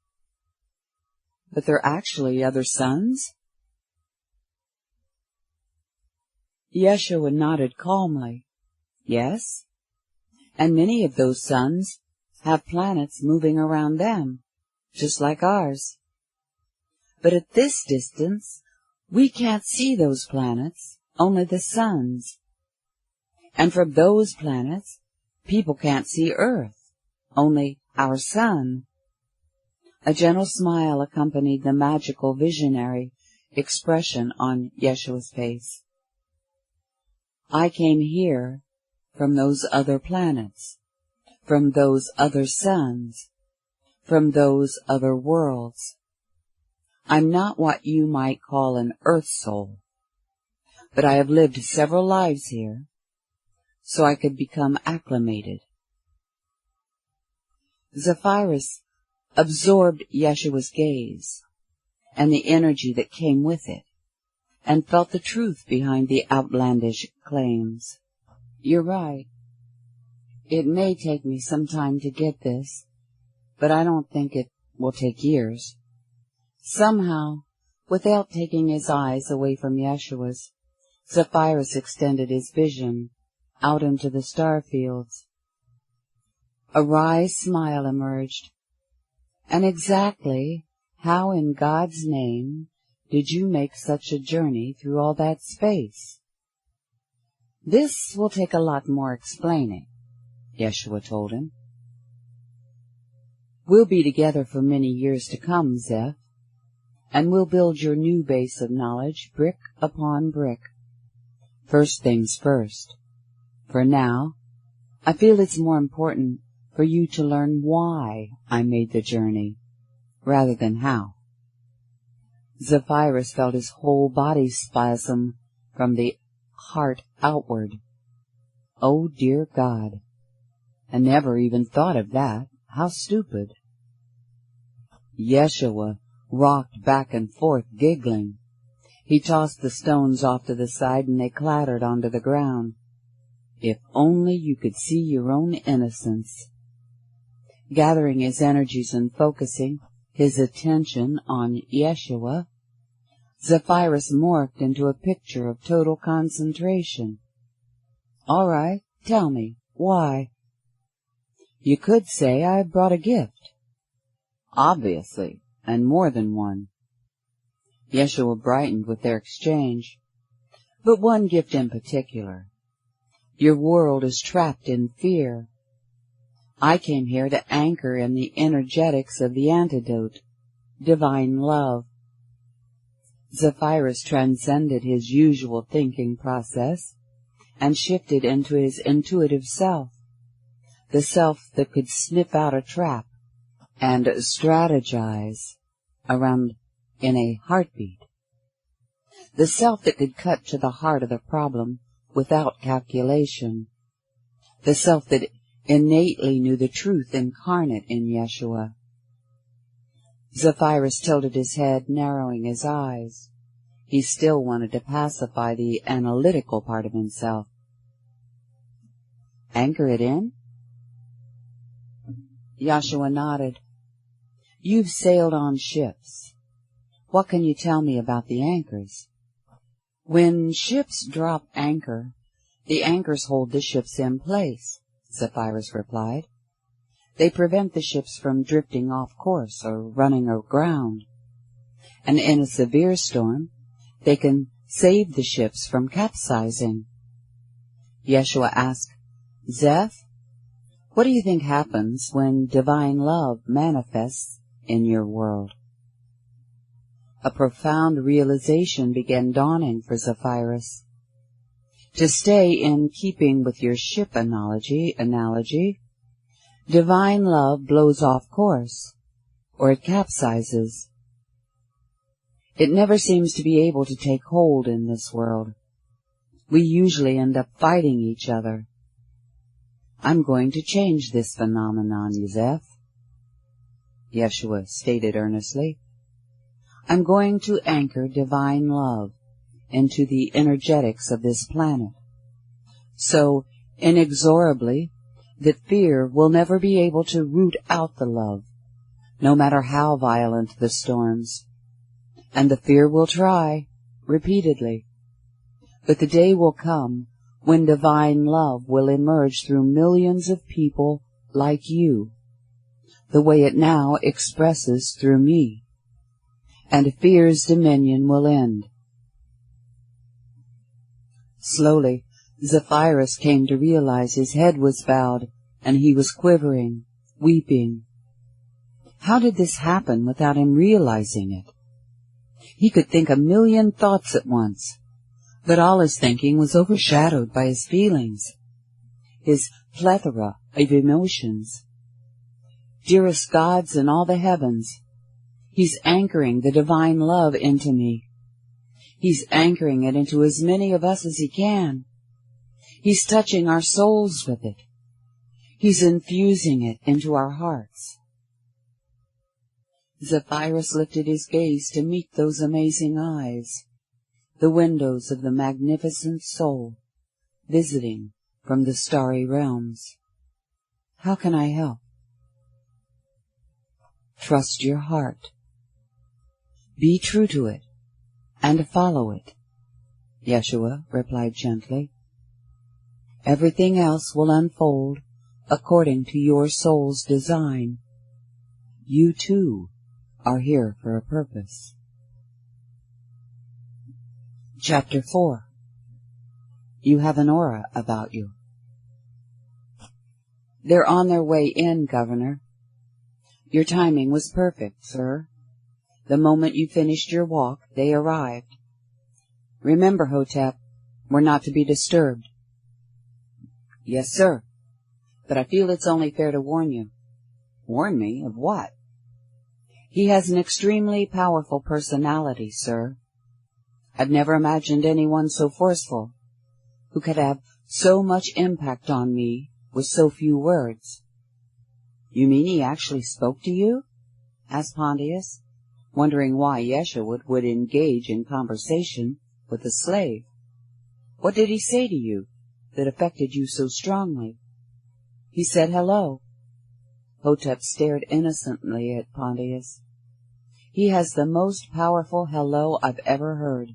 But they're actually other suns? Yeshua nodded calmly. Yes, and many of those suns have planets moving around them, just like ours. But at this distance, we can't see those planets, only the suns. And from those planets, people can't see Earth, only our sun. A gentle smile accompanied the magical visionary expression on Yeshua's face. I came here from those other planets, from those other suns, from those other worlds. I'm not what you might call an earth soul, but I have lived several lives here, so I could become acclimated. Zephyrus absorbed Yeshua's gaze and the energy that came with it, and felt the truth behind the outlandish claims. You're right. It may take me some time to get this, but I don't think it will take years. Somehow, without taking his eyes away from Yeshua's, Zephyrus extended his vision out into the star fields. A wry smile emerged. And exactly how in God's name did you make such a journey through all that space? This will take a lot more explaining, Yeshua told him. We'll be together for many years to come, Zeph, and we'll build your new base of knowledge brick upon brick. First things first. For now, I feel it's more important for you to learn why I made the journey, rather than how. Zephyrus felt his whole body spasm from the heart outward. Oh, dear God! I never even thought of that. How stupid. Yeshua rocked back and forth, giggling. He tossed the stones off to the side, and they clattered onto the ground. If only you could see your own innocence. Gathering his energies and focusing his attention on Yeshua, Zephyrus morphed into a picture of total concentration. All right, tell me, why? You could say I brought a gift. Obviously, and more than one. Yeshua brightened with their exchange. But one gift in particular. Your world is trapped in fear. I came here to anchor in the energetics of the antidote, divine love. Zephyrus transcended his usual thinking process and shifted into his intuitive self, the self that could sniff out a trap and strategize around in a heartbeat, the self that could cut to the heart of the problem without calculation, the self that innately knew the truth incarnate in Yeshua. Zephyrus tilted his head, narrowing his eyes. He still wanted to pacify the analytical part of himself. Anchor it in? Yeshua nodded. You've sailed on ships. What can you tell me about the anchors? When ships drop anchor, the anchors hold the ships in place, Zephyrus replied. They prevent the ships from drifting off course or running aground. And in a severe storm, they can save the ships from capsizing. Yeshua asked, Zeph, what do you think happens when divine love manifests in your world? A profound realization began dawning for Zephyrus. To stay in keeping with your ship analogy, divine love blows off course, or it capsizes. It never seems to be able to take hold in this world. We usually end up fighting each other. I'm going to change this phenomenon, Zeph, Yeshua stated earnestly. I'm going to anchor divine love into the energetics of this planet, so inexorably that fear will never be able to root out the love, no matter how violent the storms. And the fear will try, repeatedly. But the day will come when divine love will emerge through millions of people like you, the way it now expresses through me, and fear's dominion will end. Slowly, Zephyrus came to realize his head was bowed, and he was quivering, weeping. How did this happen without him realizing it? He could think a million thoughts at once, but all his thinking was overshadowed by his feelings, his plethora of emotions. Dearest gods in all the heavens, he's anchoring the divine love into me. He's anchoring it into as many of us as he can. He's touching our souls with it. He's infusing it into our hearts. Zephyrus lifted his gaze to meet those amazing eyes, the windows of the magnificent soul, visiting from the starry realms. How can I help? Trust your heart. Be true to it, and follow it, Yeshua replied gently. Everything else will unfold according to your soul's design. You, too, are here for a purpose. Chapter 4. You have an aura about you. They're on their way in, Governor. Your timing was perfect, sir. The moment you finished your walk, they arrived. Remember, Hotep, we're not to be disturbed. Yes, sir. But I feel it's only fair to warn you. Warn me of what? He has an extremely powerful personality, sir. I've never imagined anyone so forceful, who could have so much impact on me with so few words. You mean he actually spoke to you? Asked Pontius, wondering why Yeshua would engage in conversation with a slave. What did he say to you that affected you so strongly? He said hello. Hotep stared innocently at Pontius. He has the most powerful hello I've ever heard.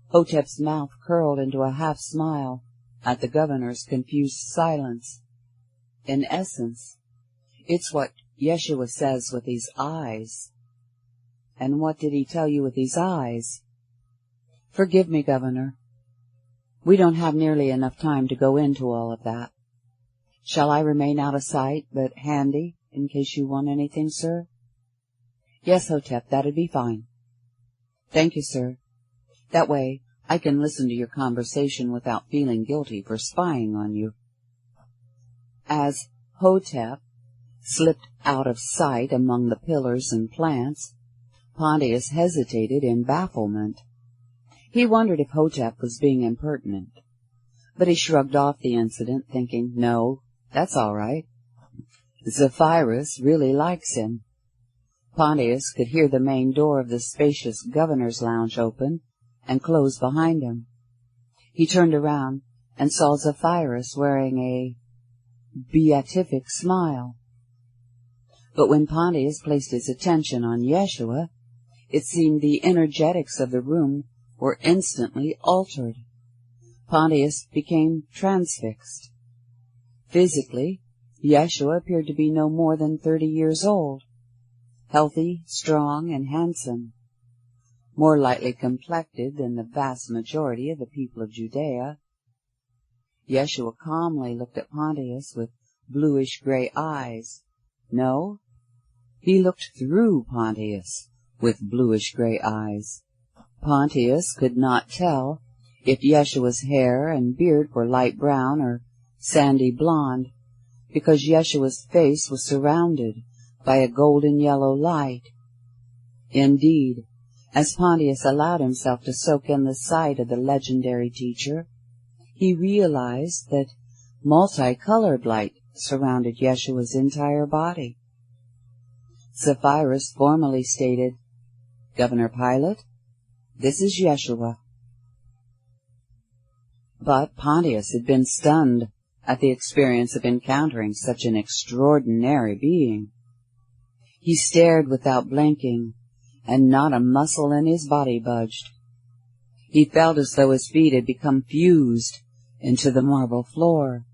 Hotep's mouth curled into a half-smile at the governor's confused silence. In essence, it's what Yeshua says with his eyes. And what did he tell you with his eyes? Forgive me, Governor. We don't have nearly enough time to go into all of that. Shall I remain out of sight, but handy, in case you want anything, sir? Yes, Hotep, that'd be fine. Thank you, sir. That way, I can listen to your conversation without feeling guilty for spying on you. As Hotep slipped out of sight among the pillars and plants, Pontius hesitated in bafflement. He wondered if Hotep was being impertinent, but he shrugged off the incident, thinking, no, that's all right. Zephyrus really likes him. Pontius could hear the main door of the spacious governor's lounge open and close behind him. He turned around and saw Zephyrus wearing a beatific smile. But when Pontius placed his attention on Yeshua, it seemed the energetics of the room were instantly altered. Pontius became transfixed. Physically, Yeshua appeared to be no more than 30 years old, healthy, strong, and handsome, more lightly complected than the vast majority of the people of Judea. Yeshua calmly looked at Pontius with bluish-gray eyes. No, he looked through Pontius with bluish-gray eyes. Pontius could not tell if Yeshua's hair and beard were light brown or sandy blonde, because Yeshua's face was surrounded by a golden yellow light. Indeed, as Pontius allowed himself to soak in the sight of the legendary teacher, he realized that Multicolored light surrounded Yeshua's entire body. Zephyrus formally stated, "Governor Pilate, this is Yeshua." But Pontius had been stunned at the experience of encountering such an extraordinary being. He stared without blinking, and not a muscle in his body budged. He felt as though his feet had become fused into the marble floor.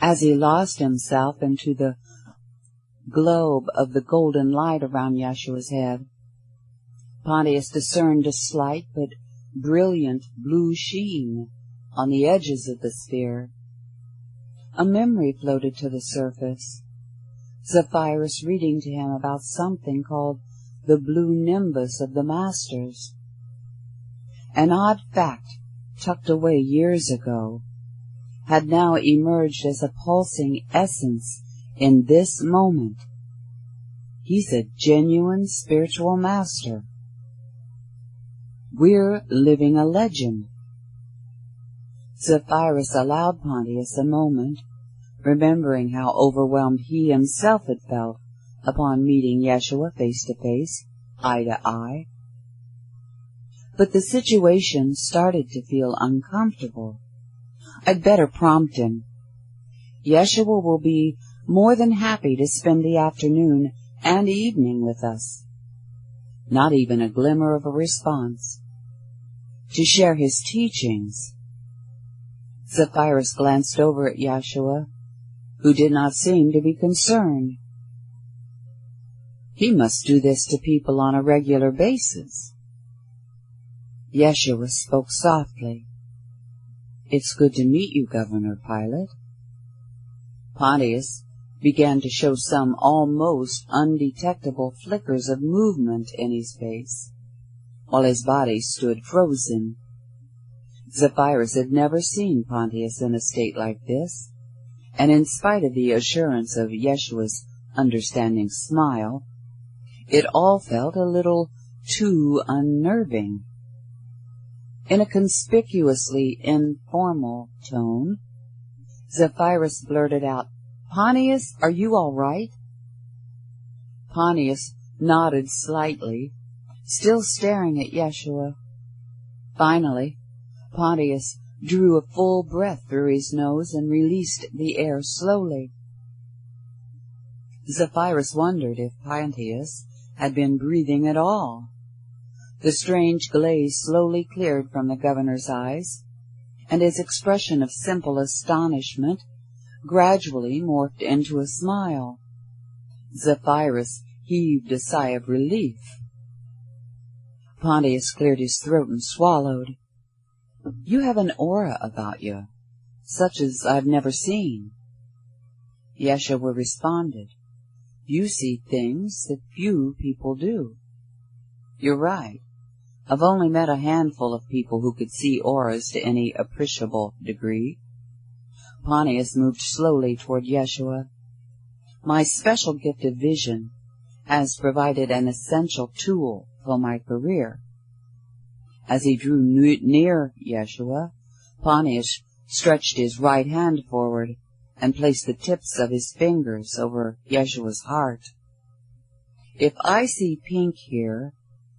As he lost himself into the globe of the golden light around Yeshua's head, Pontius discerned a slight but brilliant blue sheen on the edges of the sphere. A memory floated to the surface, Zephyrus reading to him about something called the blue nimbus of the masters. An odd fact, tucked away years ago, had now emerged as a pulsing essence in this moment. He's a genuine spiritual master. We're living a legend. Zephyrus allowed Pontius a moment, remembering how overwhelmed he himself had felt upon meeting Yeshua face to face, eye to eye. But the situation started to feel uncomfortable. I'd better prompt him. Yeshua will be more than happy to spend the afternoon and evening with us. Not even a glimmer of a response. To share his teachings. Zephyrus glanced over at Yeshua, who did not seem to be concerned. He must do this to people on a regular basis. Yeshua spoke softly. "It's good to meet you, Governor Pilate." Pontius began to show some almost undetectable flickers of movement in his face, while his body stood frozen. Zephyrus had never seen Pontius in a state like this, and in spite of the assurance of Yeshua's understanding smile, it all felt a little too unnerving. In a conspicuously informal tone, Zephyrus blurted out, "Pontius, are you all right?" Pontius nodded slightly, still staring at Yeshua. Finally, Pontius drew a full breath through his nose and released the air slowly. Zephyrus wondered if Pontius had been breathing at all. The strange glaze slowly cleared from the governor's eyes, and his expression of simple astonishment gradually morphed into a smile. Zephyrus heaved a sigh of relief. Pontius cleared his throat and swallowed. "You have an aura about you, such as I've never seen." Yeshua responded, "You see things that few people do." "You're right. I've only met a handful of people who could see auras to any appreciable degree." Pontius moved slowly toward Yeshua. "My special gift of vision has provided an essential tool for my career." As he drew near Yeshua, Pontius stretched his right hand forward and placed the tips of his fingers over Yeshua's heart. "If I see pink here,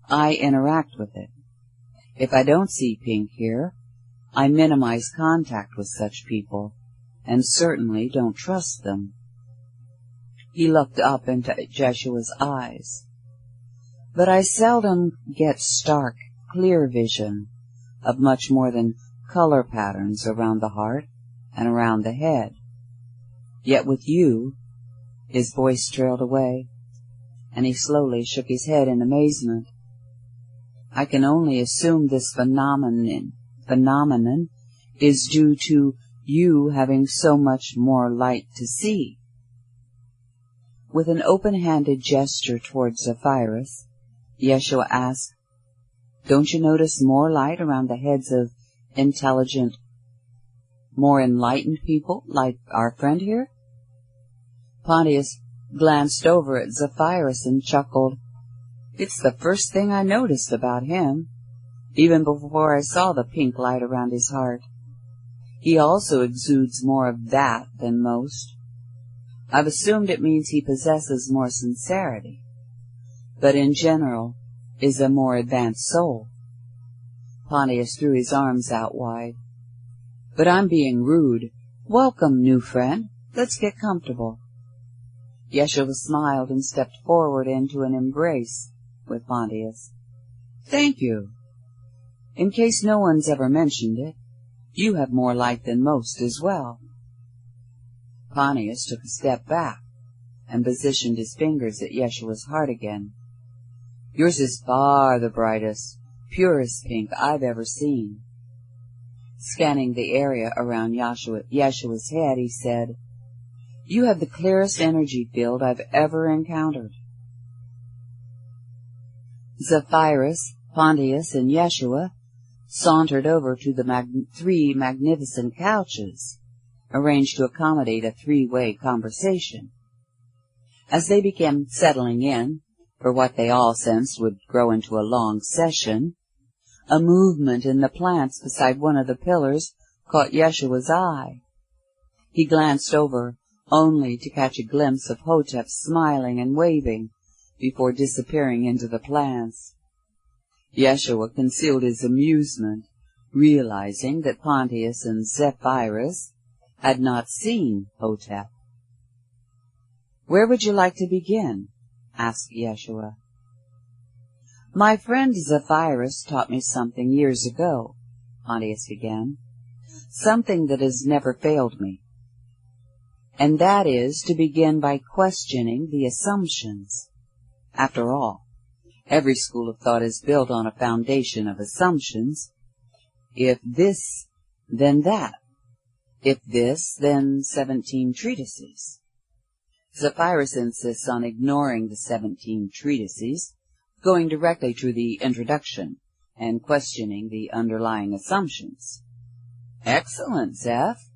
I interact with it. If I don't see pink here, I minimize contact with such people, and certainly don't trust them." He looked up into Yeshua's eyes. "But I seldom get stark, clear vision of much more than color patterns around the heart and around the head. Yet with you," his voice trailed away, and he slowly shook his head in amazement, "I can only assume this phenomenon is due to you having so much more light to see." With an open-handed gesture towards Zephyrus, Yeshua asked, "Don't you notice more light around the heads of intelligent, more enlightened people like our friend here?" Pontius glanced over at Zephyrus and chuckled. "It's the first thing I noticed about him, even before I saw the pink light around his heart. He also exudes more of that than most. I've assumed it means he possesses more sincerity, but in general is a more advanced soul. Pontius threw his arms out wide. But I'm being rude. Welcome, new friend. Let's get comfortable. Yeshua smiled and stepped forward into an embrace with Pontius. Thank you. In case no one's ever mentioned it, you have more light than most as well. Pontius took a step back and positioned his fingers at Yeshua's heart again. Yours is far the brightest, purest pink I've ever seen. Scanning the area around Yeshua's head, he said, You have the clearest energy field I've ever encountered. Zephyrus, Pontius, and Yeshua sauntered over to the three magnificent couches, arranged to accommodate a three-way conversation. As they began settling in, for what they all sensed would grow into a long session, a movement in the plants beside one of the pillars caught Yeshua's eye. He glanced over, only to catch a glimpse of Hotep smiling and waving before disappearing into the plants. Yeshua concealed his amusement, realizing that Pontius and Zephyrus had not seen Hotep. Where would you like to begin? Asked Yeshua. My friend Zephyrus taught me something years ago, Pontius began, something that has never failed me. And that is to begin by questioning the assumptions. After all, every school of thought is built on a foundation of assumptions. If this, then that. If this, then 17 treatises. Zephyrus insists on ignoring the 17 treatises, going directly to the introduction and questioning the underlying assumptions. Excellent, Zeph.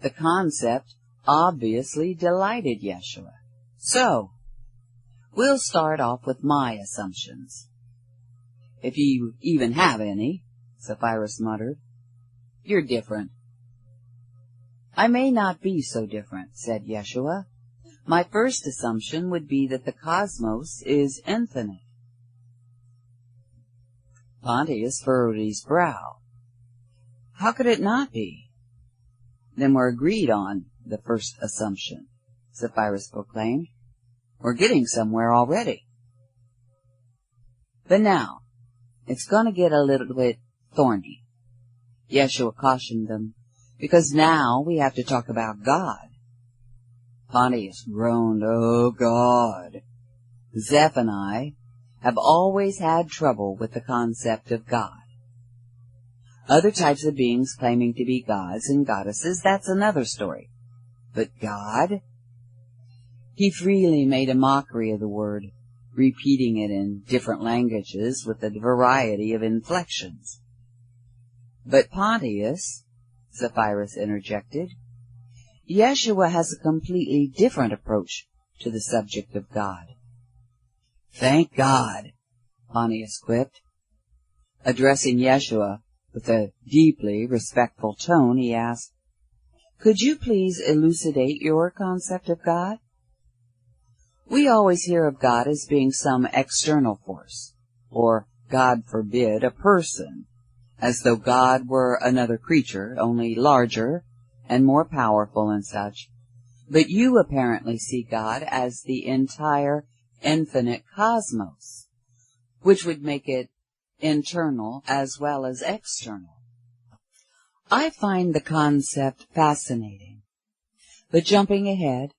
The concept obviously delighted Yeshua. So, we'll start off with my assumptions. If you even have any, Zephyrus muttered. You're different. I may not be so different, said Yeshua. My first assumption would be that the cosmos is infinite. Pontius furrowed his brow. How could it not be? Then we're agreed on the first assumption, Zephyrus proclaimed. We're getting somewhere already. But now, it's going to get a little bit thorny. Yeshua cautioned them, because now we have to talk about God. Pontius groaned, Oh, God. Zeph and I have always had trouble with the concept of God. Other types of beings claiming to be gods and goddesses, that's another story. But God? He freely made a mockery of the word, repeating it in different languages with a variety of inflections. But Pontius, Zephyrus interjected, Yeshua has a completely different approach to the subject of God. Thank God, Pontius quipped. Addressing Yeshua with a deeply respectful tone, he asked, Could you please elucidate your concept of God? We always hear of God as being some external force, or, God forbid, a person, as though God were another creature, only larger and more powerful and such. But you apparently see God as the entire infinite cosmos, which would make it internal as well as external. I find the concept fascinating. But jumping ahead,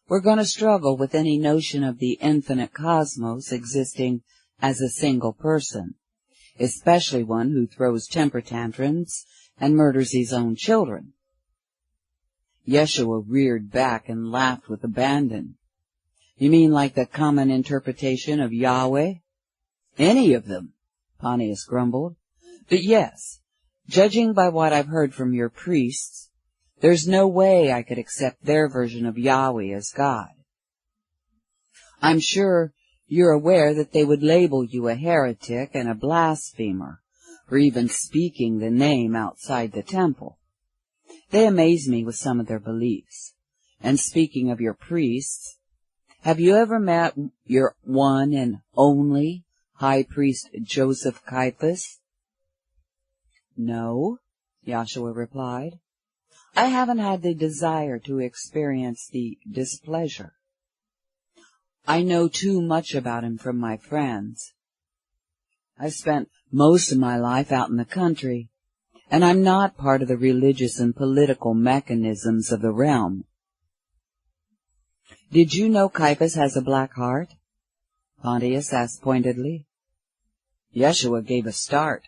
we're going to struggle with any notion of the infinite cosmos existing as a single person, especially one who throws temper tantrums and murders his own children. Yeshua reared back and laughed with abandon. You mean like the common interpretation of Yahweh? Any of them, Pontius grumbled. But yes, judging by what I've heard from your priests, there's no way I could accept their version of Yahweh as God. I'm sure you're aware that they would label you a heretic and a blasphemer for even speaking the name outside the temple. They amaze me with some of their beliefs. And speaking of your priests, have you ever met your one and only High Priest Joseph Caiaphas? No, Joshua replied. I haven't had the desire to experience the displeasure. I know too much about him from my friends. I've spent most of my life out in the country, and I'm not part of the religious and political mechanisms of the realm. Did you know Caiaphas has a black heart? Pontius asked pointedly. Yeshua gave a start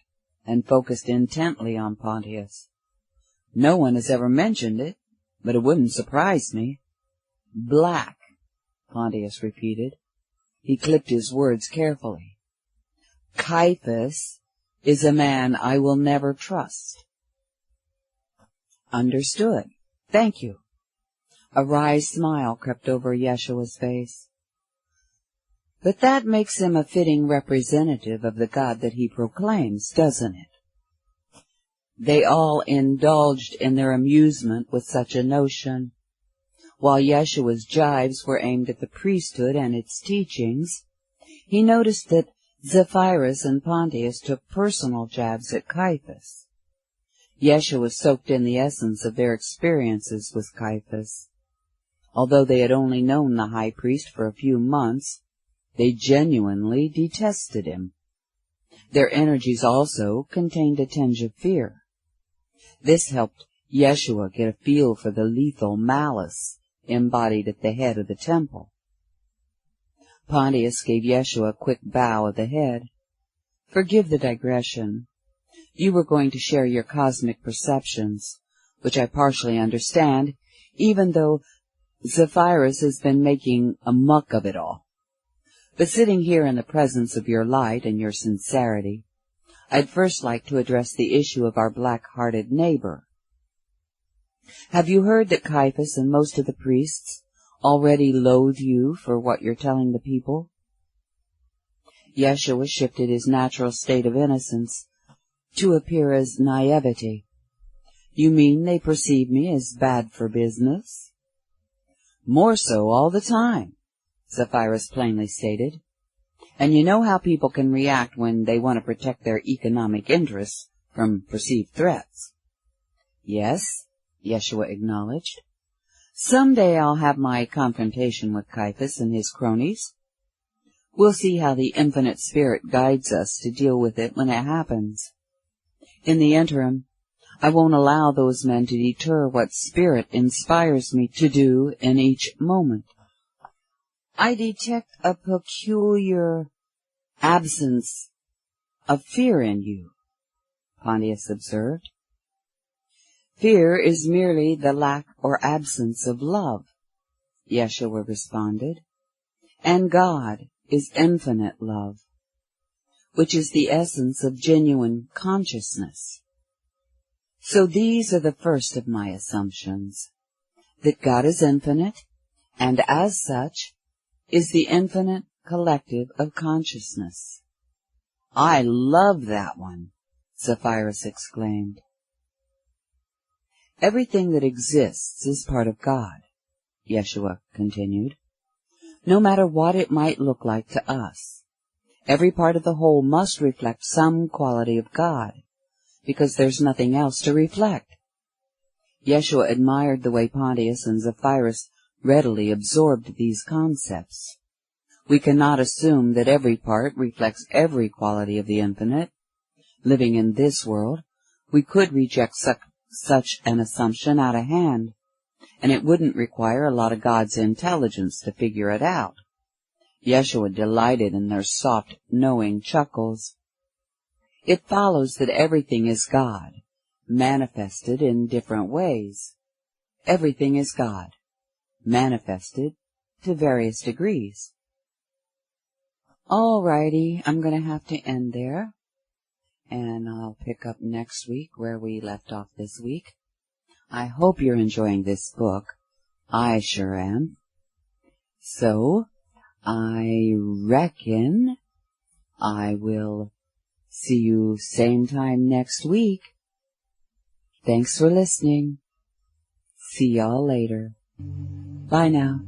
and focused intently on Pontius. No one has ever mentioned it, but it wouldn't surprise me. Black, Pontius repeated. He clipped his words carefully. Caiaphas is a man I will never trust. Understood. Thank you. A wry smile crept over Yeshua's face. But that makes him a fitting representative of the God that he proclaims, doesn't it? They all indulged in their amusement with such a notion. While Yeshua's jibes were aimed at the priesthood and its teachings, he noticed that Zephyrus and Pontius took personal jabs at Caiaphas. Yeshua soaked in the essence of their experiences with Caiaphas. Although they had only known the high priest for a few months, they genuinely detested him. Their energies also contained a tinge of fear. This helped Yeshua get a feel for the lethal malice embodied at the head of the temple. Pontius gave Yeshua a quick bow of the head. Forgive the digression. You were going to share your cosmic perceptions, which I partially understand, even though Zephyrus has been making a muck of it all. But sitting here in the presence of your light and your sincerity, I'd first like to address the issue of our black-hearted neighbor. Have you heard that Caiaphas and most of the priests already loathe you for what you're telling the people? Yeshua shifted his natural state of innocence to appear as naivety. You mean they perceive me as bad for business? More so all the time, Zephyrus plainly stated. And you know how people can react when they want to protect their economic interests from perceived threats. Yes, Yeshua acknowledged. Someday I'll have my confrontation with Caiaphas and his cronies. We'll see how the infinite spirit guides us to deal with it when it happens. In the interim, I won't allow those men to deter what spirit inspires me to do in each moment. I detect a peculiar absence of fear in you, Pontius observed. Fear is merely the lack or absence of love, Yeshua responded, and God is infinite love, which is the essence of genuine consciousness. So these are the first of my assumptions, that God is infinite, and as such, is the infinite collective of consciousness. I love that one, Zephyrus exclaimed. Everything that exists is part of God, Yeshua continued, no matter what it might look like to us. Every part of the whole must reflect some quality of God, because there's nothing else to reflect. Yeshua admired the way Pontius and Zephyrus readily absorbed these concepts. We cannot assume that every part reflects every quality of the infinite. Living in this world, we could reject such an assumption out of hand, and it wouldn't require a lot of God's intelligence to figure it out. Yeshua delighted in their soft, knowing chuckles. It follows that everything is God, manifested in different ways. Everything is God, manifested to various degrees. All righty, I'm going to have to end there, and I'll pick up next week where we left off this week. I hope you're enjoying this book. I sure am. So, I reckon I will see you same time next week. Thanks for listening. See y'all later. Bye now.